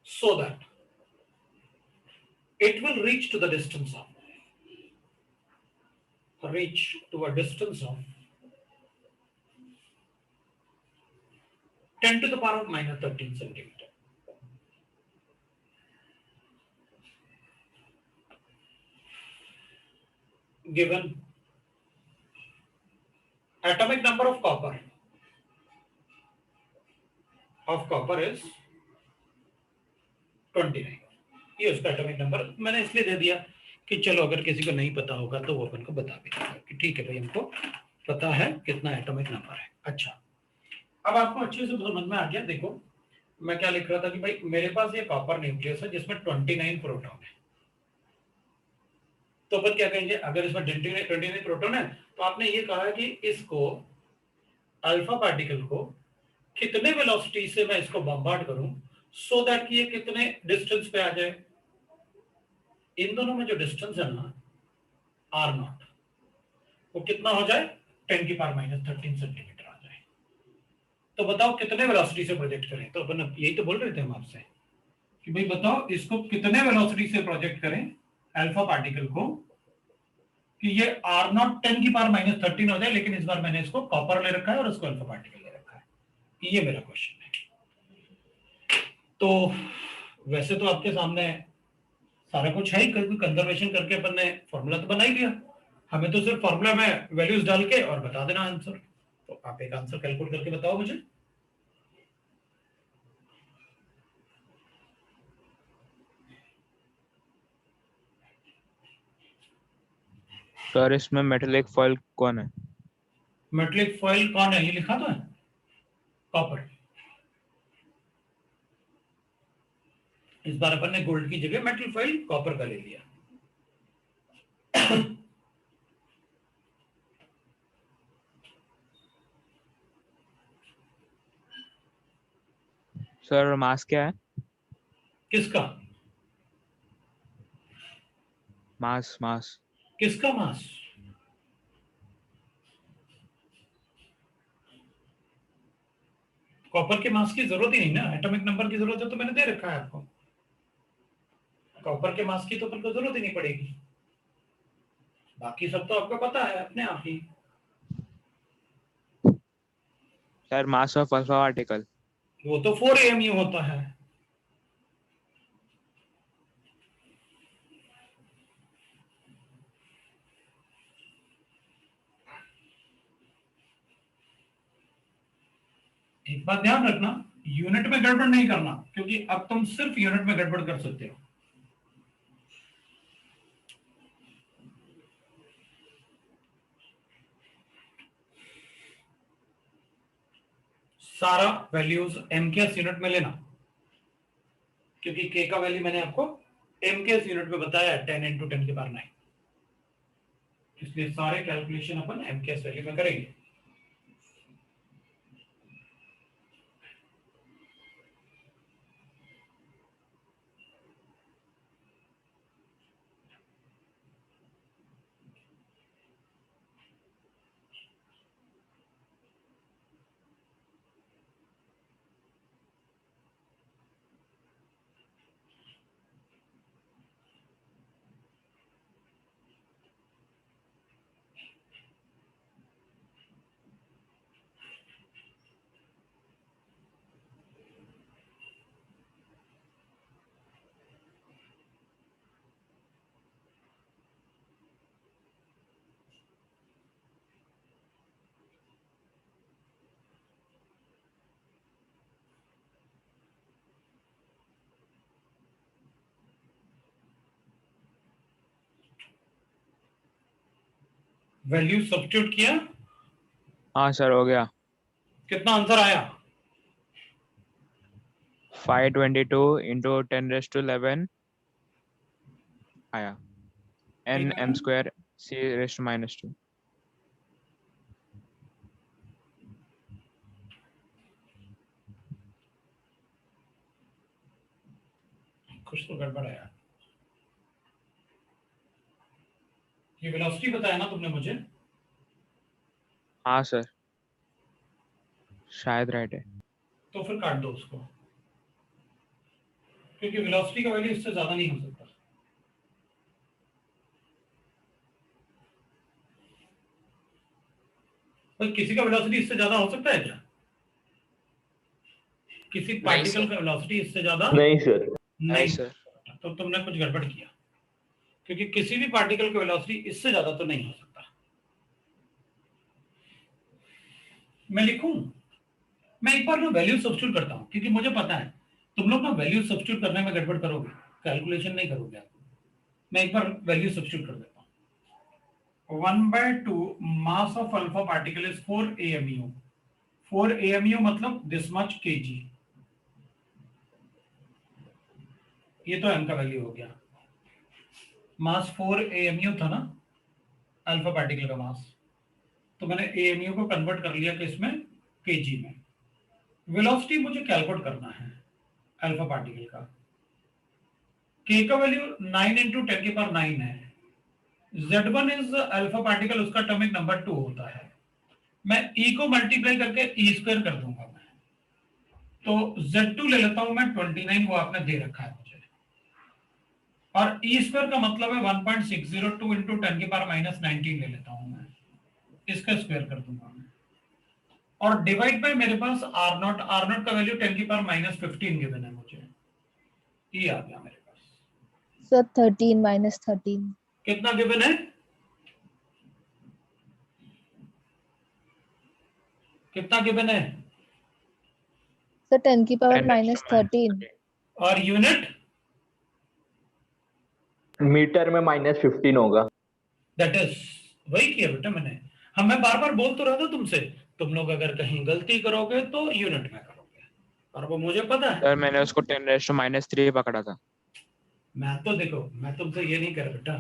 so that it will reach to the distance of, reach to a distance of 10 to the power of minus 13 centimeter। Given atomic number of copper is 29। ये उसका एटॉमिक नंबर मैंने इसलिए दे दिया कि चलो अगर किसी को नहीं पता होगा तो वो अपन को बता भी देगा कि ठीक है भाई हमको पता है कितना एटॉमिक नंबर है। अच्छा, अब आपको अच्छे से समझ में आ गया। देखो मैं क्या लिख रहा था कि भाई मेरे पास ये कॉपर न्यूक्लियस है जिसमें 29 प्रोटॉन है। तो अपन क्या कहेंगे, अगर इसमें 29 प्रोटॉन है तो आपने ये कहा कि इसको अल्फा पार्टिकल को कितने वेलोसिटी से मैं इसको बम्बार्ड करूं सो दैट कि ये कितने डिस्टेंस पे आ जाए। इन दोनों में जो डिस्टेंस है ना आर नॉट, वो कितना हो जाए 10 की पावर माइनस 13 सेंटीमीटर आ जाए। तो बताओ कितने वेलोसिटी से प्रोजेक्ट करें। तो अपन यही तो बोल रहे थे हम आपसे कि भाई बताओ इसको कितने वेलोसिटी से प्रोजेक्ट करें अल्फा पार्टिकल को कि ये आर नॉट 10 की पावर माइनस 13 हो जाए। लेकिन इस बार मैंने इसको कॉपर ले रखा है और इसको अल्फा पार्टिकल ले रखा है। ये मेरा क्वेश्चन है। तो वैसे तो आपके सामने सारा कुछ है ही, कोई कंजर्वेशन करके अपन ने फॉर्मूला तो बना ही लिया। हमें तो सिर्फ फॉर्मूला में वैल्यूज डाल के और बता देना आंसर। तो आप एक आंसर कैलकुलेट करके बताओ मुझे।
सर इसमें मेटेलिक फॉइल कौन है?
मेटलिक फॉइल कौन है, ये लिखा तो है कॉपर। इस बार अपन ने गोल्ड की जगह मेटल फॉइल कॉपर का ले लिया।
सर मास क्या है?
किसका
मास मास
किसका मास? कॉपर के मास की जरूरत ही नहीं ना, एटॉमिक नंबर की जरूरत है तो मैंने दे रखा है आपको। कॉपर के मास की तो अपन को जरूरत ही नहीं पड़ेगी, बाकी सब तो आपको पता है अपने आप ही।
Sir mass of alpha particle.
वो तो 4 AMU होता है। एक बात ध्यान रखना, यूनिट में गड़बड़ नहीं करना, क्योंकि अब तुम सिर्फ यूनिट में गड़बड़ कर सकते हो। सारा वैल्यूज एमकेएस यूनिट में लेना, क्योंकि के का वैल्यू मैंने आपको एमकेएस यूनिट में बताया 10 इंटू 10 के पावर 9। इसलिए सारे कैलकुलेशन अपन एमकेएस वैल्यू में करेंगे। वैल्यू सब्स्टिट्यूट किया,
हाँ सर हो गया।
कितना आंसर आया?
522 इंटू 10⁻11 आया, n m square c⁻²।
कुछ तो गड़बड़ है। ये वेलोसिटी बताया ना तुमने मुझे?
हाँ सर शायद राइट है।
तो फिर काट दो उसको, क्योंकि वेलोसिटी का वैल्यू इससे ज्यादा नहीं हो सकता। भाई किसी का वेलोसिटी इससे ज्यादा हो सकता है क्या? किसी पार्टिकल का वेलोसिटी इससे ज्यादा
नहीं सर।
नहीं
सर।
तो तुमने कुछ गड़बड़ किया, क्योंकि किसी भी पार्टिकल का वेलोसिटी इससे ज्यादा तो नहीं हो सकता। मैं लिखूं? मैं एक बार ना वैल्यू सब्स्टिट्यूट करता हूं, क्योंकि मुझे पता है तुम लोग ना वैल्यू सब्स्टिट्यूट करने में गड़बड़ करोगे, कैलकुलेशन नहीं करोगे आप। मैं एक बार वैल्यू सब्स्टिट्यूट कर देता हूं। 1/2 मास of alpha particle is 4 AMU। 4 AMU मतलब दिस मच kg। ये तो m का वैल्यू हो गया। मास 4 AMU था ना अल्फा पार्टिकल का मास, तो मैंने AMU को कन्वर्ट कर लिया किसमें? kg में। वेलोसिटी मुझे कैलकुलेट करना है अल्फा पार्टिकल का। k का वैल्यू 9 इंटू 10⁹ है। Z1 इज अल्फा पार्टिकल, उसका एटॉमिक नंबर 2 होता है। मैं E को मल्टीप्लाई करके E² कर दूंगा मैं। तो Z2 ले लेता हूं मैं 29, वो आपने दे रखा है मुझे। और E² का मतलब है 1.602 इंटू 10⁻19 ले लेता हूं मैं, इसका स्क्वायर कर दूंगा मैं। और डिवाइड बाय मेरे पास R0 का वैल्यू 10⁻15 गिवन है मुझे। ये आ गया मेरे पास।
Sir 13 minus 13।
कितना गिवन है? कितना गिवन है?
सर 10⁻−13।
और यूनिट?
मीटर में -15 होगा।
दैट इज वही किया बेटा मैंने। हम मैं बार बार बोल तो रहा था तुमसे, तुम लोग अगर कहीं गलती करोगे तो यूनिट में करोगे, और वो मुझे पता है।
सर मैंने उसको 10⁻³ पकड़ा था।
मैं तो देखो, मैं तुमसे ये नहीं कर बेटा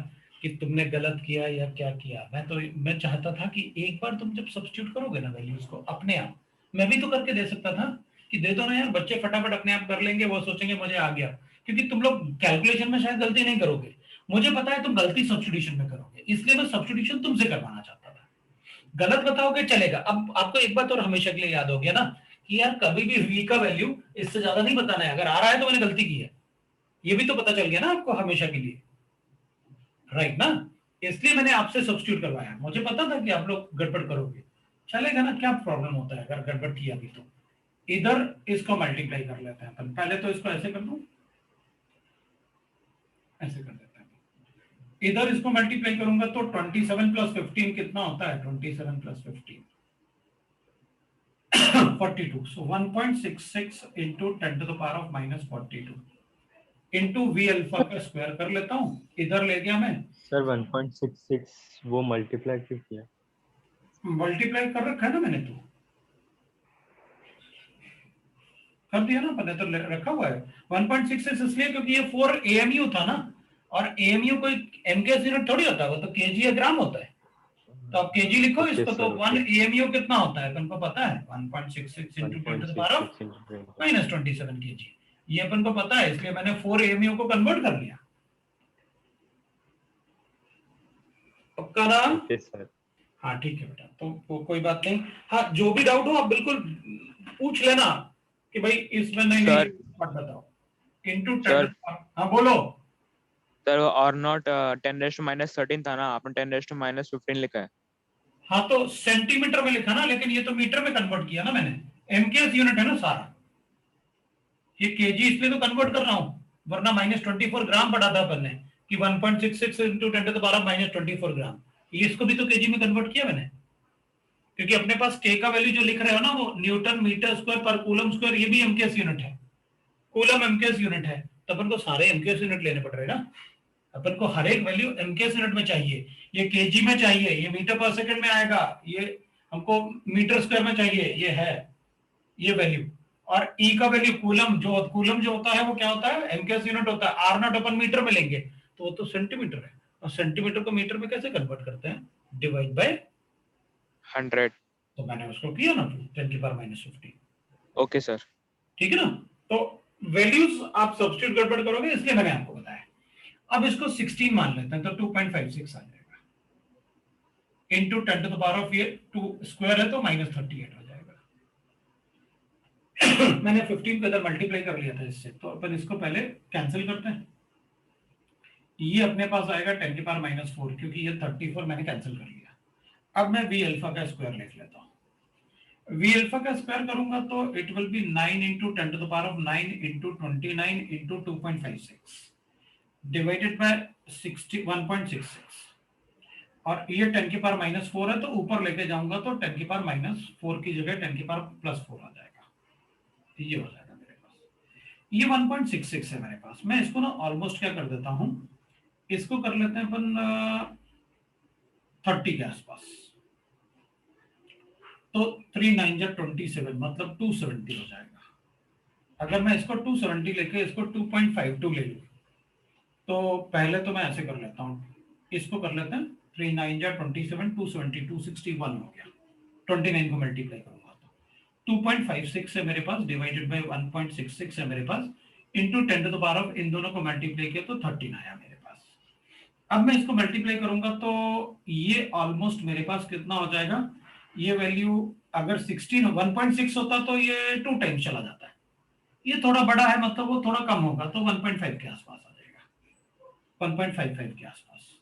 कि तुमने गलत किया या क्या किया। मैं चाहता था कि एक बार तुम जब सब्स्टिट्यूट करोगे ना वैल्यूज को अपने आप, मैं भी तो करके दे सकता था कि दे दो ना यार, बच्चे फटाफट अपने आप कर लेंगे, वो सोचेंगे मुझे आ गया। क्योंकि तुम लोग कैलकुलेशन में शायद गलती नहीं करोगे, मुझे पता है तुम गलती सब्स्टिट्यूशन में करोगे, इसलिए मैं सब्स्टिट्यूशन तुमसे करवाना चाहता था। गलत बताओगे चलेगा। अब आपको एक बात और हमेशा के लिए याद हो गया ना कि यार कभी भी v का वैल्यू इससे ज्यादा नहीं बताना है। अगर आ रहा है तो मैंने गलती की है, ये भी तो पता चल गया ना आपको हमेशा के लिए, राइट ना? इसलिए मैंने आपसे सब्स्टिट्यूट करवाया, मुझे पता था कि आप लोग गड़बड़ करोगे। चलेगा ना? क्या प्रॉब्लम होता है अगर गड़बड़ किया भी तो। इधर इसको मल्टीप्लाई कर लेते हैं अपन, पहले तो इसको ऐसे कर दूं, ऐसे कर देते हैं। इधर इसको मल्टीप्लाई करूंगा तो 27 + 15 कितना होता है? 27 + 15 42। सो 1.66 इंटू 10⁻⁻42 इंटू वी अल्फा का स्क्वायर कर लेता हूं। इधर ले गया मैं,
सर 1.66 वो मल्टीप्लाई क्यों किया?
मल्टीप्लाई कर रखा है ना मैंने, तो कर दिया ना, पता तो रखा हुआ है 1.66 इसलिए क्योंकि ये 4 AMU था ना, और AMU कोई MKS यूनिट थोड़ी होता है, वो तो kg या ग्राम होता है। तो आप kg लिखो
Okay,
इसको, तो
sir,
1
okay.
AMU कितना होता है अपन को पता है? 1.66 इंटू 10⁻⁻27 kg। ये अपन को पता है, इसलिए मैंने 4 AMU को कन्वर्ट कर लिया। पक्का ना?
Okay sir.
हाँ ठीक है बेटा, तो कोई बात नहीं। हाँ जो भी डाउट हो आप बिल्कुल पूछ लेना कि भाई इसमें नहीं नहीं
सर
मत बताओ। इंटू
सर
10, हाँ बोलो।
सर और नॉट 10⁻13 था ना, आपने 10⁻15 लिखा है।
हाँ तो सेंटीमीटर में लिखा ना, लेकिन ये तो मीटर में कन्वर्ट किया ना मैंने, MKS यूनिट है ना सारा। ये केजी इसलिए तो कन्वर्ट कर रहा हूं, वरना -24 ग्राम पढ़ा था अपन ने कि 1.66 इंटू 10⁻⁻24 ग्राम। ये इसको भी तो केजी में कन्वर्ट किया मैंने, क्योंकि अपने पास के का वैल्यू जो लिख रहे हो ना वो न्यूटन मीटर स्क्वायर पर कूलम स्क्वायर, ये भी एमकेएस यूनिट है। कूलम एमकेएस यूनिट है, तो अपन को सारे एमकेएस यूनिट लेने पड़ रहे हैं ना। अपन को हर एक वैल्यू MKS यूनिट में चाहिए, ये kg में चाहिए, ये मीटर पर सेकंड में आएगा, ये हमको मीटर स्क्वायर में चाहिए, ये है ये वैल्यू। और E का वैल्यू कूलम जो होता है वो क्या होता है, MKS यूनिट होता है। R नॉट अपन मीटर में लेंगे तो वो तो सेंटीमीटर है, और सेंटीमीटर को मीटर में कैसे कन्वर्ट करते हैं, डिवाइड बाय
100।
तो मैंने उसको किया ना 10⁻⁻15।
Okay sir.
ठीक है ना। तो वैल्यूज आप सब्स्टिट्यूट गड़बड़ करोगे, इसलिए मैंने आपको बताया। अब इसको 16 मान लेते हैं तो 2.56 आ जाएगा, इंटू 10⁻⁴ ये 2 स्क्वायर है तो -38 हो जाएगा। मैंने 15 को इधर मल्टीप्लाई कर लिया था इससे, तो अपन इसको पहले कैंसिल करते हैं। ये अपने पास आएगा 10⁻⁴, क्योंकि ये 34 मैंने कैंसिल कर लिया। अब मैं वी अल्फा का स्क्वायर लिख लेता हूं। वी अल्फा का स्क्वायर करूंगा तो it will B 9 into 10⁻9 into 29 into 2.56 divided by 1.66, और ये 10⁻⁴ है तो ऊपर लेके जाऊंगा तो 10⁻⁴ की जगह 10⁻+4 आ जाएगा, ये हो जाएगा मेरे पास। ये 1.66 है मेरे पास। मैं इसको ना ऑलमोस्ट क्या कर देता हूं, इसको कर लेते हैं अपन 30 के आसपास, तो 3 9 जा 27 मतलब 270 हो जाएगा। अगर मैं इसको 270 लेके इसको 2.52 ले लूं तो पहले तो मैं ऐसे कर लेता हूं, इसको कर लेते हैं 3 9 जा 27 270 261 हो गया। 29 को मल्टीप्लाई करूंगा तो 2.56 है मेरे पास, डिवाइडेड बाय 1.66 है मेरे पास, इंटू 10⁻, इन दोनों को मल्टीप्लाई किया तो 13 आया मेरे पास। अब मैं इसको मल्टीप्लाई करूंगा तो ये ऑलमोस्ट मेरे पास कितना हो जाएगा, ये वैल्यू अगर 16 1.6 होता तो ये 2 टाइम्स चला जाता है, ये थोड़ा बड़ा है मतलब वो थोड़ा कम होगा तो 1.5 के आसपास आ जाएगा, 1.55 के आसपास।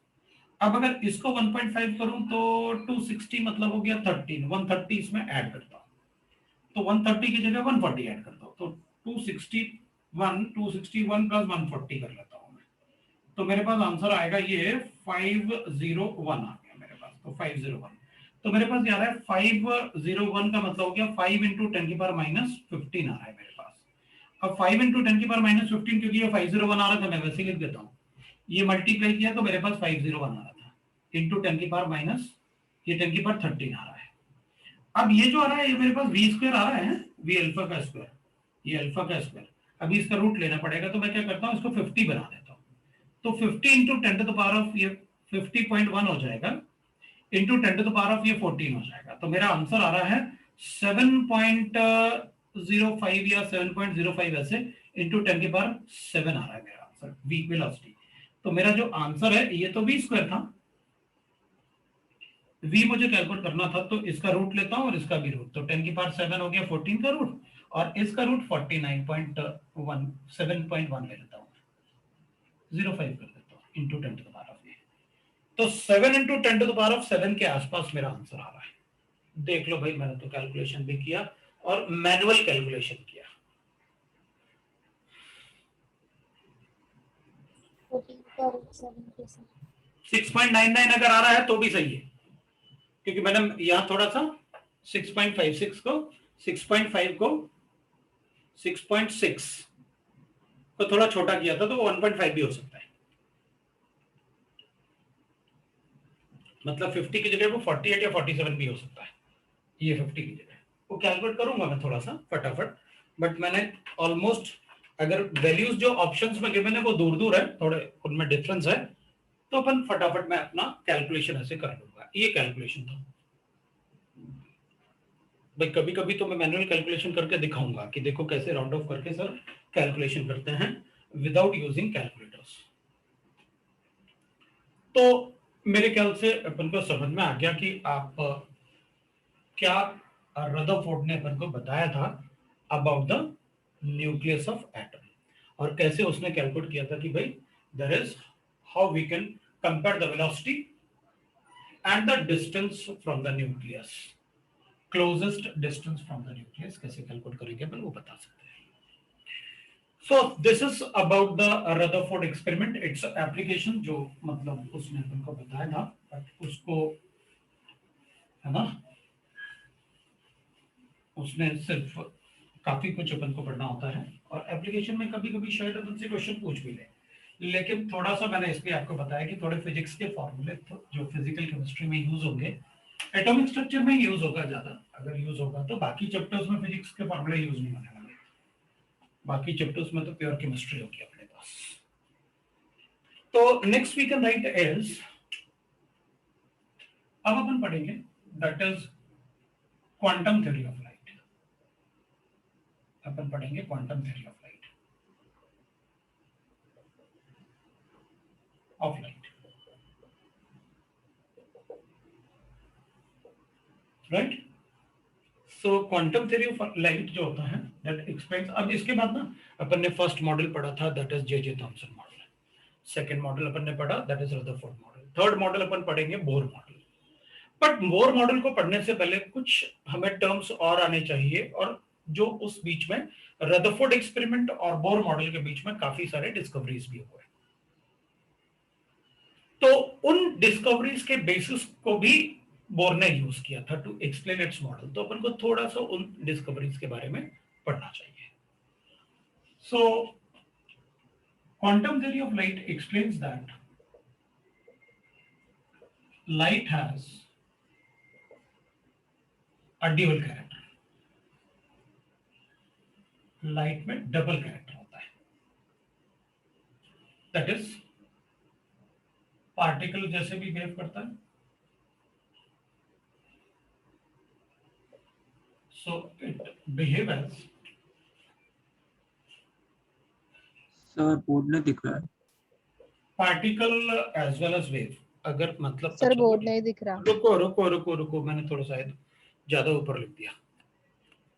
अब अगर इसको 1.5 करूं तो 260 मतलब हो गया 13, 130 इसमें ऐड करता हूं तो 130 की जगह 140 ऐड करता हूं तो 261 प्लस 140 कर लेता हूं मैं, तो मेरे पास आंसर आएगा ये 501 आ गया मेरे पास। तो 501 तो मेरे पास यार है 501 का मतलब हो गया 5 इंटू 10⁻⁻15 आ रहा है मेरे पास। अब 5 इंटू 10⁻⁻15 क्योंकि ये 501 आ रहा था मैं वैसे ही लिख देता हूँ, ये मल्टीप्लाई किया तो मेरे पास 501 आ रहा था इंटू 10⁻⁻, ये 10⁻13 आ रहा है। अब ये जो आ रहा है ये मेरे पास वी स्क्वायर आ रहा है, वी अल्फा का स्क्वायर, ये अल्फा का स्क्वायर। अभी इसका रूट लेना पड़ेगा तो मैं क्या करता हूँ, इसको 50 बना देता हूँ, तो 50 इंटू 10⁻, ये 50.1 हो जाएगा, इंटू 10⁻, ये 14 हो जाएगा। तो मेरा आंसर आ रहा है 7.05 या 7.05 ऐसे इंटू 10⁻7 आ रहा है मेरा आंसर, वी वेलोसिटी। तो मेरा जो आंसर है ये तो वी स्क्वायर था, v मुझे कैलकुलेट करना था तो इसका रूट लेता हूं और इसका भी रूट, तो 10⁻7 हो गया 14 का रूट, और इसका रूट 49.1 7.1 ले लेता हूं, 05 कर देता हूं इंटू 10⁻, तो 7 इंटू 10⁻7 के आसपास मेरा आंसर आ रहा है। देख लो भाई, मैंने तो कैलकुलेशन भी किया और मैनुअल कैलकुलेशन किया। 6.99 अगर आ रहा है तो भी सही है, क्योंकि मैंने यहां थोड़ा सा 6.56 को 6.5 को 6.6 को थोड़ा छोटा किया था तो 1.5 भी हो सकता है, मतलब 50 की जगह वो 48 या 47 भी हो सकता है, ये 50 की जगह वो कैलकुलेट करूंगा मैं थोड़ा सा फटाफट, बट मैंने ऑलमोस्ट, अगर वैल्यूज जो ऑप्शंस में गिवन है वो दूर दूर है, थोड़े उनमें डिफरेंस है, तो अपन फटाफट मैं अपना कैलकुलेशन ऐसे कर लूंगा। ये कैलकुलेशन था भाई, कभी कभी तो मैं मैनुअल कैलकुलेशन करके दिखाऊंगा कि देखो कैसे राउंड ऑफ करके सर कैलकुलेशन करते हैं विदाउट यूजिंग कैलकुलेटर्स। तो मेरे ख्याल से अपन को समझ में आ गया कि आप क्या रदरफोर्ड ने अपन को बताया था about the nucleus of atom, और कैसे उसने कैलकुलेट किया था कि भाई there is how we can compare the velocity and the distance from the nucleus, closest distance from the nucleus कैसे कैलकुलेट करेंगे अपन वो बता सकते हैं। So this is about the Rutherford experiment. It's application जो मतलब उसने अपन को बताया था, बट उसको है ना, उसने सिर्फ काफी कुछ अपन को पढ़ना होता है, और एप्लीकेशन में कभी कभी शायद अपन से क्वेश्चन पूछ भी ले लेकिन थोड़ा सा मैंने इसलिए आपको बताया कि थोड़े फिजिक्स के फॉर्मूले तो जो फिजिकल केमिस्ट्री में यूज होंगे, एटॉमिक स्ट्रक्चर में यूज होगा ज्यादा, अगर यूज होगा तो बाकी चैप्टर्स में फिजिक्स के फॉर्मूले यूज नहीं होने वाले, बाकी चैप्टर्स में तो प्योर केमिस्ट्री होगी अपने पास। तो next we can write is, अब अपन पढ़ेंगे that is quantum theory of light. अपन पढ़ेंगे quantum theory of light, right. So quantum theory of light जो होता है दैट एक्सप्लेन्स, अब इसके बाद ना अपन ने फर्स्ट मॉडल पढ़ा था that is J Thomson model, second model अपन ने पढ़ा that is Rutherford model, third model अपन पढ़ेंगे Bohr model. But Bohr model को पढ़ने से पहले कुछ हमें टर्म्स और आने चाहिए, और जो उस बीच में रदरफोर्ड एक्सपेरिमेंट और बोर मॉडल के बीच में काफी सारे डिस्कवरीज भी हुए, तो उन डिस्कवरीज के बेसिस को भी बोर ने यूज किया था टू एक्सप्लेन इट्स मॉडल, तो अपन को थोड़ा सा उन डिस्कवरीज के बारे में पढ़ना चाहिए। सो quantum theory of light explains that light has a dual character, light में डबल कैरेक्टर होता है, दैट इज पार्टिकल जैसे भी बिहेव करता है, so it behave as,
sir board नहीं दिख रहा है।
Particle as well as wave. अगर मतलब
सर
अच्छा,
बोर्ड नहीं दिख रहा।
रुको रुको रुको रुको, मैंने थोड़ा सा ज्यादा ऊपर लिख दिया,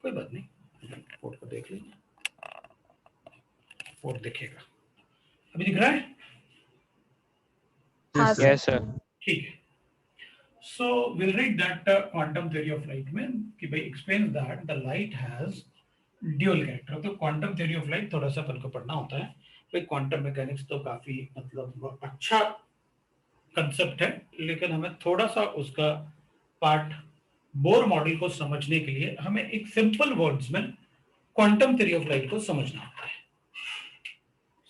कोई बात नहीं, बोर्ड को देख लीजिए, बोर्ड दिखेगा, अभी दिख रहा है?
हाँ
Yes, sir.
Yes sir.
ठीक है। So we'll write that quantum theory of light में कि भाई explains that the light has dual character। तो quantum theory of light थोड़ा सा अपन को पढ़ना होता है भाई, क्वांटम मैकेनिक्स तो काफी मतलब अच्छा कंसेप्ट है, लेकिन हमें थोड़ा सा उसका पार्ट बोर मॉडल को समझने के लिए हमें एक सिंपल वर्ड्स में क्वांटम थ्योरी ऑफ लाइट को समझना होता है।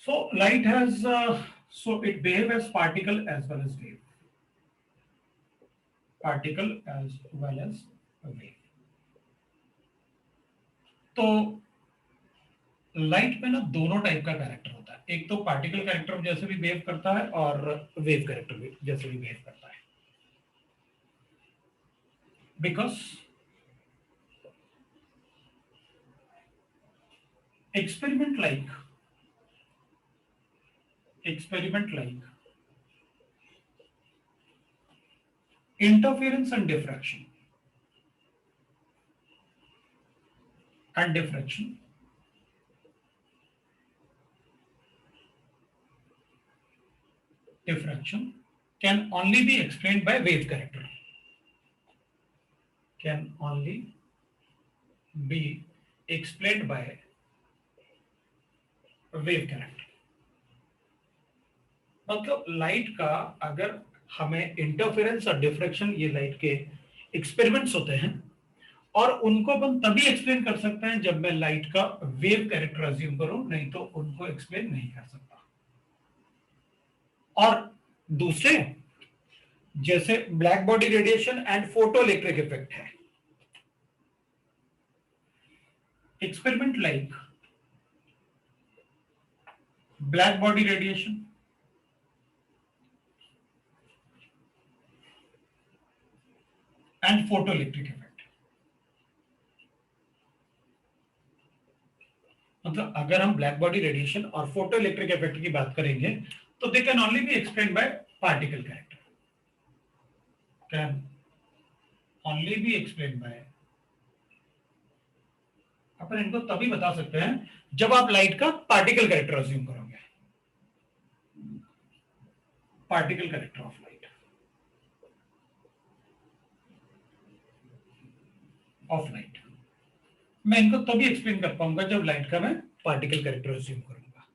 So light has so it behave as particle as well as wave, particle as well as wave. तो लाइट में ना दोनों टाइप का कैरेक्टर होता है, एक तो पार्टिकल कैरेक्टर जैसे भी बिहेव करता है और वेव कैरेक्टर भी जैसे भी बिहेव करता है, because experiment like interference and diffraction can only be explained by wave character, can only be explained by wave character. मतलब लाइट का अगर हमें इंटरफेरेंस और डिफ्रैक्शन, ये लाइट के एक्सपेरिमेंट्स होते हैं, और उनको अपन तभी एक्सप्लेन कर सकते हैं जब मैं लाइट का वेव कैरेक्टर अज्यूम करूं, नहीं तो उनको एक्सप्लेन नहीं कर सकता। और दूसरे जैसे black body radiation and photo electric effect है, experiment like black body radiation and photoelectric effect। मतलब अगर हम ब्लैक बॉडी रेडिएशन और फोटो इलेक्ट्रिक इफेक्ट की बात करेंगे तो they can only be explain by particle character, can only be explain by, अपन इनको तभी बता सकते हैं जब आप लाइट का पार्टिकल कैरेक्टर अज्यूम करोगे, पार्टिकल कैरेक्टर ऑफ लाइट, मैं इनको तभी एक्सप्लेन कर पाऊंगा जब लाइट का मैं पार्टिकल कैरेक्टर अज्यूम करूंगा।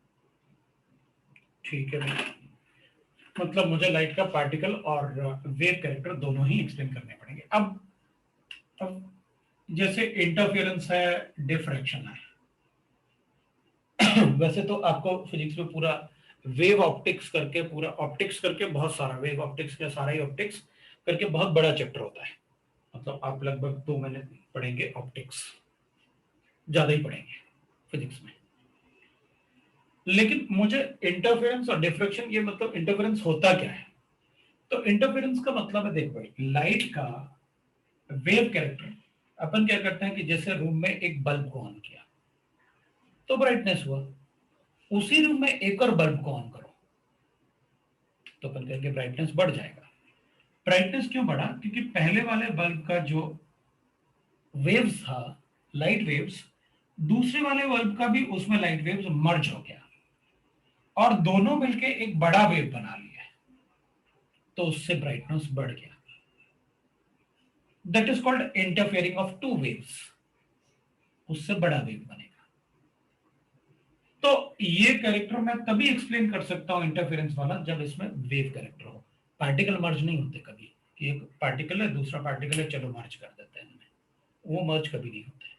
ठीक है भाई, मतलब मुझे लाइट का पार्टिकल और वेव कैरेक्टर दोनों ही एक्सप्लेन करने पड़ेंगे। अब जैसे इंटरफेरेंस है, डिफ्रैक्शन है, वैसे तो आपको फिजिक्स में पूरा वेव ऑप्टिक्स करके, पूरा ऑप्टिक्स करके बहुत सारा, वेव ऑप्टिक्स का सारा ही ऑप्टिक्स करके बहुत बड़ा चैप्टर होता है। मतलब आप लगभग 2 महीने पढ़ेंगे ऑप्टिक्स, ज्यादा ही पढ़ेंगे फिजिक्स में। लेकिन मुझे इंटरफेरेंस और डिफ्रैक्शन, ये मतलब इंटरफेरेंस होता क्या है? तो इंटरफेरेंस का मतलब है, देखो भाई, लाइट का वेव कैरेक्टर, अपन क्या करते हैं कि जैसे रूम में एक बल्ब को ऑन किया तो ब्राइटनेस हुआ, उसी रूम में एक और बल्ब को ऑन करो तो अपन कहेंगे ब्राइटनेस बढ़ जाएगा। ब्राइटनेस क्यों बढ़ा? क्योंकि पहले वाले बल्ब का जो वेव्स था, लाइट वेव्स, दूसरे वाले बल्ब का भी उसमें लाइट वेव्स मर्ज हो गया और दोनों मिलके एक बड़ा वेव बना लिया, तो उससे ब्राइटनेस बढ़ गया। That is called interfering of two waves, उससे बड़ा वेव बनेगा। तो ये कैरेक्टर मैं तभी एक्सप्लेन कर सकता हूं इंटरफेरेंस वाला, जब इसमें वेव कैरेक्टर हो। पार्टिकल मर्ज नहीं होते कभी कि एक पार्टिकल है दूसरा पार्टिकल है चलो मर्ज कर देते हैं इनमें, वो मर्ज कभी नहीं होते।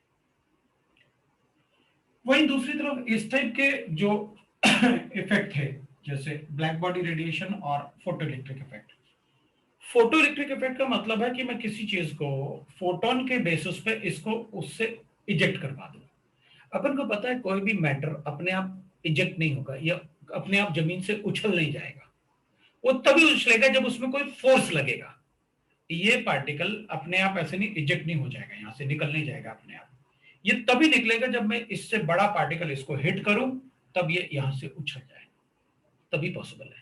वहीं दूसरी तरफ इस टाइप के जो इफेक्ट है, जैसे ब्लैक बॉडी रेडिएशन और photo electric effect. Photo electric effect का मतलब है कि मैं किसी चीज को फोटोन के बेसिस पे इसको उससे इजेक्ट करवा दूं। अपन को पता है कोई भी मैटर अपने आप इजेक्ट नहीं होगा या अपने आप जमीन से उछल नहीं जाएगा, वो तभी उछलेगा जब उसमें कोई फोर्स लगेगा। ये पार्टिकल अपने आप ऐसे नहीं इजेक्ट नहीं हो जाएगा, यहां से निकल नहीं जाएगा अपने आप, ये तभी निकलेगा जब मैं इससे बड़ा पार्टिकल इसको हिट करूं, तब ये यहां से उछल जाए, तभी पॉसिबल है।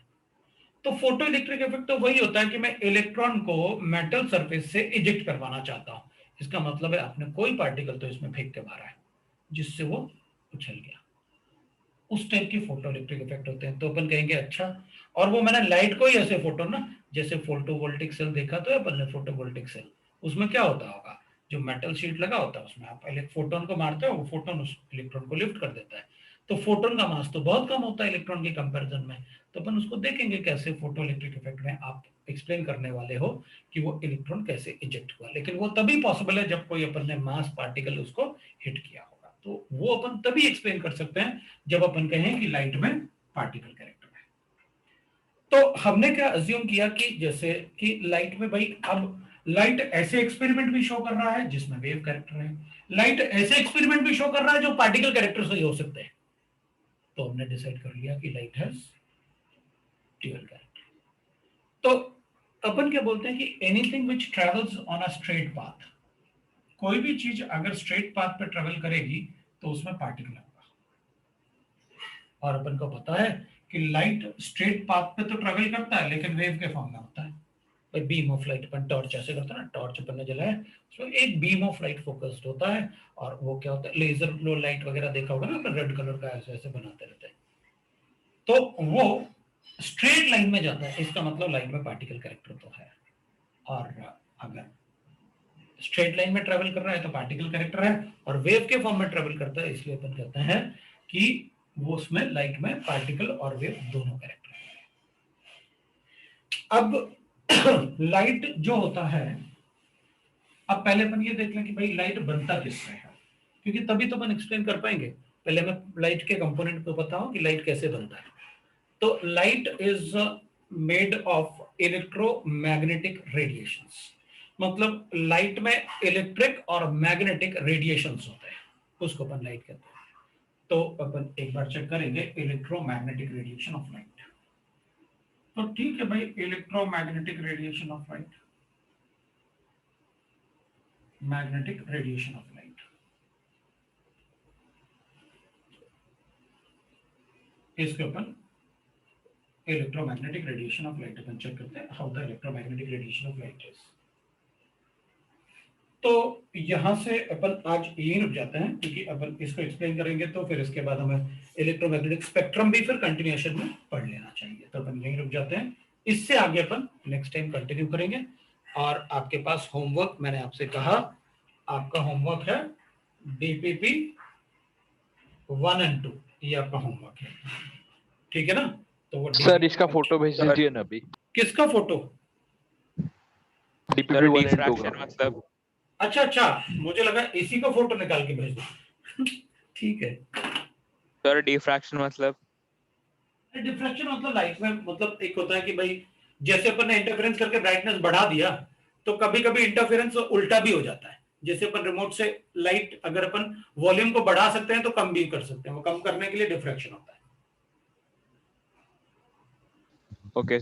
तो फोटो इलेक्ट्रिक इफेक्ट तो वही होता है कि मैं इलेक्ट्रॉन को मेटल सरफेस से इजेक्ट करवाना चाहता हूं। इसका मतलब है आपने कोई पार्टिकल तो इसमें फेंक के मारा है जिससे वो उछल गया, उस टाइप के फोटो इलेक्ट्रिक इफेक्ट होते हैं। तो अपन कहेंगे अच्छा, और वो मैंने लाइट को ही ऐसे फोटो ना, जैसे फोटोवोल्टिक सेल देखा तो अपन ने, फोटोवोल्टिक सेल, उसमें क्या होता होगा, जो मेटल शीट लगा होता है उसमें आप पहले फोटोन को मारते हो, वो फोटोन उस इलेक्ट्रॉन को लिफ्ट कर देता है। तो फोटोन का मास तो बहुत कम होता है इलेक्ट्रॉन के कंपैरिजन में, तो अपन उसको देखेंगे कैसे फोटो इलेक्ट्रिक इफेक्ट में आप एक्सप्लेन करने वाले हो कि वो इलेक्ट्रॉन कैसे इजेक्ट हुआ। लेकिन वो तभी पॉसिबल है जब कोई अपन ने मास पार्टिकल उसको हिट किया होगा, तो वो अपन तभी एक्सप्लेन कर सकते हैं जब अपन कहें कि लाइट में पार्टिकल कैरेक्टर है। तो हमने क्या अज्यूम किया कि जैसे कि लाइट में भाई, अब लाइट ऐसे एक्सपेरिमेंट भी शो कर रहा है जिसमें वेव कैरेक्टर है, लाइट ऐसे एक्सपेरिमेंट भी शो कर रहा है जो पार्टिकल कैरेक्टर से ही हो सकते हैं। तो हमने डिसाइड कर लिया कि लाइट हैज ड्यूअल कैरेक्टर। तो अपन क्या बोलते हैं कि anything which travels on a straight path, कोई भी चीज अगर स्ट्रेट पाथ पे ट्रेवल करेगी तो उसमें पार्टिकल होगा। और अपन को पता है कि लाइट स्ट्रेट पाथ पे तो ट्रेवल करता है लेकिन वेव के फॉर्म में होता है। भाई beam of light upon torch ऐसे करता है ना, टॉर्च अपन ने जलाया उसमें एक बीम ऑफ लाइट फोकस्ड होता है, और वो क्या होता है, लेजर लो लाइट वगैरह देखा होगा ना अपन, रेड कलर का ऐसे ऐसे बनाते रहते हैं, तो वो स्ट्रेट लाइन में जाता है, इसका मतलब लाइट में पार्टिकल कैरेक्टर तो है। और अगर स्ट्रेट लाइन में ट्रेवल कर रहा है तो पार्टिकल कैरेक्टर है, और वेव के फॉर्म में ट्रेवल करता है, इसलिए अपन कहते हैं कि वो उसमें लाइट में पार्टिकल और वेव दोनों कैरेक्टर है। अब लाइट जो होता है, अब पहले अपन ये देख लें कि भाई लाइट बनता किससे है, क्योंकि तभी तो अपन एक्सप्लेन कर पाएंगे। पहले मैं लाइट के कंपोनेंट को बताऊं कि लाइट कैसे बनता है। तो light is made of electromagnetic radiations, मतलब लाइट में इलेक्ट्रिक और मैग्नेटिक रेडिएशंस होते हैं, उसको अपन लाइट कहते हैं। तो अपन एक बार चेक करेंगे इलेक्ट्रोमैग्नेटिक रेडिएशन ऑफ लाइट। तो ठीक है भाई, electromagnetic radiation of light, magnetic radiation of light, इसके अपन इलेक्ट्रोमैग्नेटिक रेडिएशन ऑफ लाइट अपन चेक करते हैं, how the electromagnetic radiation of light is. तो यहां से अपन आज यही रुक जाते हैं, क्योंकि अपन इसको एक्सप्लेन करेंगे तो फिर इसके बाद हमें इलेक्ट्रोमैग्नेटिक स्पेक्ट्रम भी फिर कंटिन्यूएशन में पढ़ लेना चाहिए। तो अपन यही रुक जाते हैं, इससे आगे अपन नेक्स्ट टाइम कंटिन्यू करेंगे। और आपके पास होमवर्क, मैंने आपसे कहा आपका होमवर्क है डीपीपी 1 और 2, ये आपका होमवर्क है, ठीक है ना? तो वो
सर इसका फोटो भेज दीजिए ना अभी।
किसका फोटो?
डीपीपी
सर
1 और 2
डिफ्रैक्शन
का।
मतलब,
अच्छा अच्छा, मुझे लगा इसी का फोटो निकाल के भेज दो। ठीक है,
सर डिफ्रैक्शन मतलब
डिफ्रैक्शन मतलब लाइट में मतलब एक होता है कि भाई जैसे अपन ने इंटरफेरेंस करके ब्राइटनेस बढ़ा दिया तो कभी कभी इंटरफेरेंस उल्टा भी हो जाता है। जैसे अपन रिमोट से लाइट अगर अपन वॉल्यूम को बढ़ा सकते हैं तो कम भी कर सकते हैं, वो कम करने के लिए डिफ्रैक्शन होता है।
ओके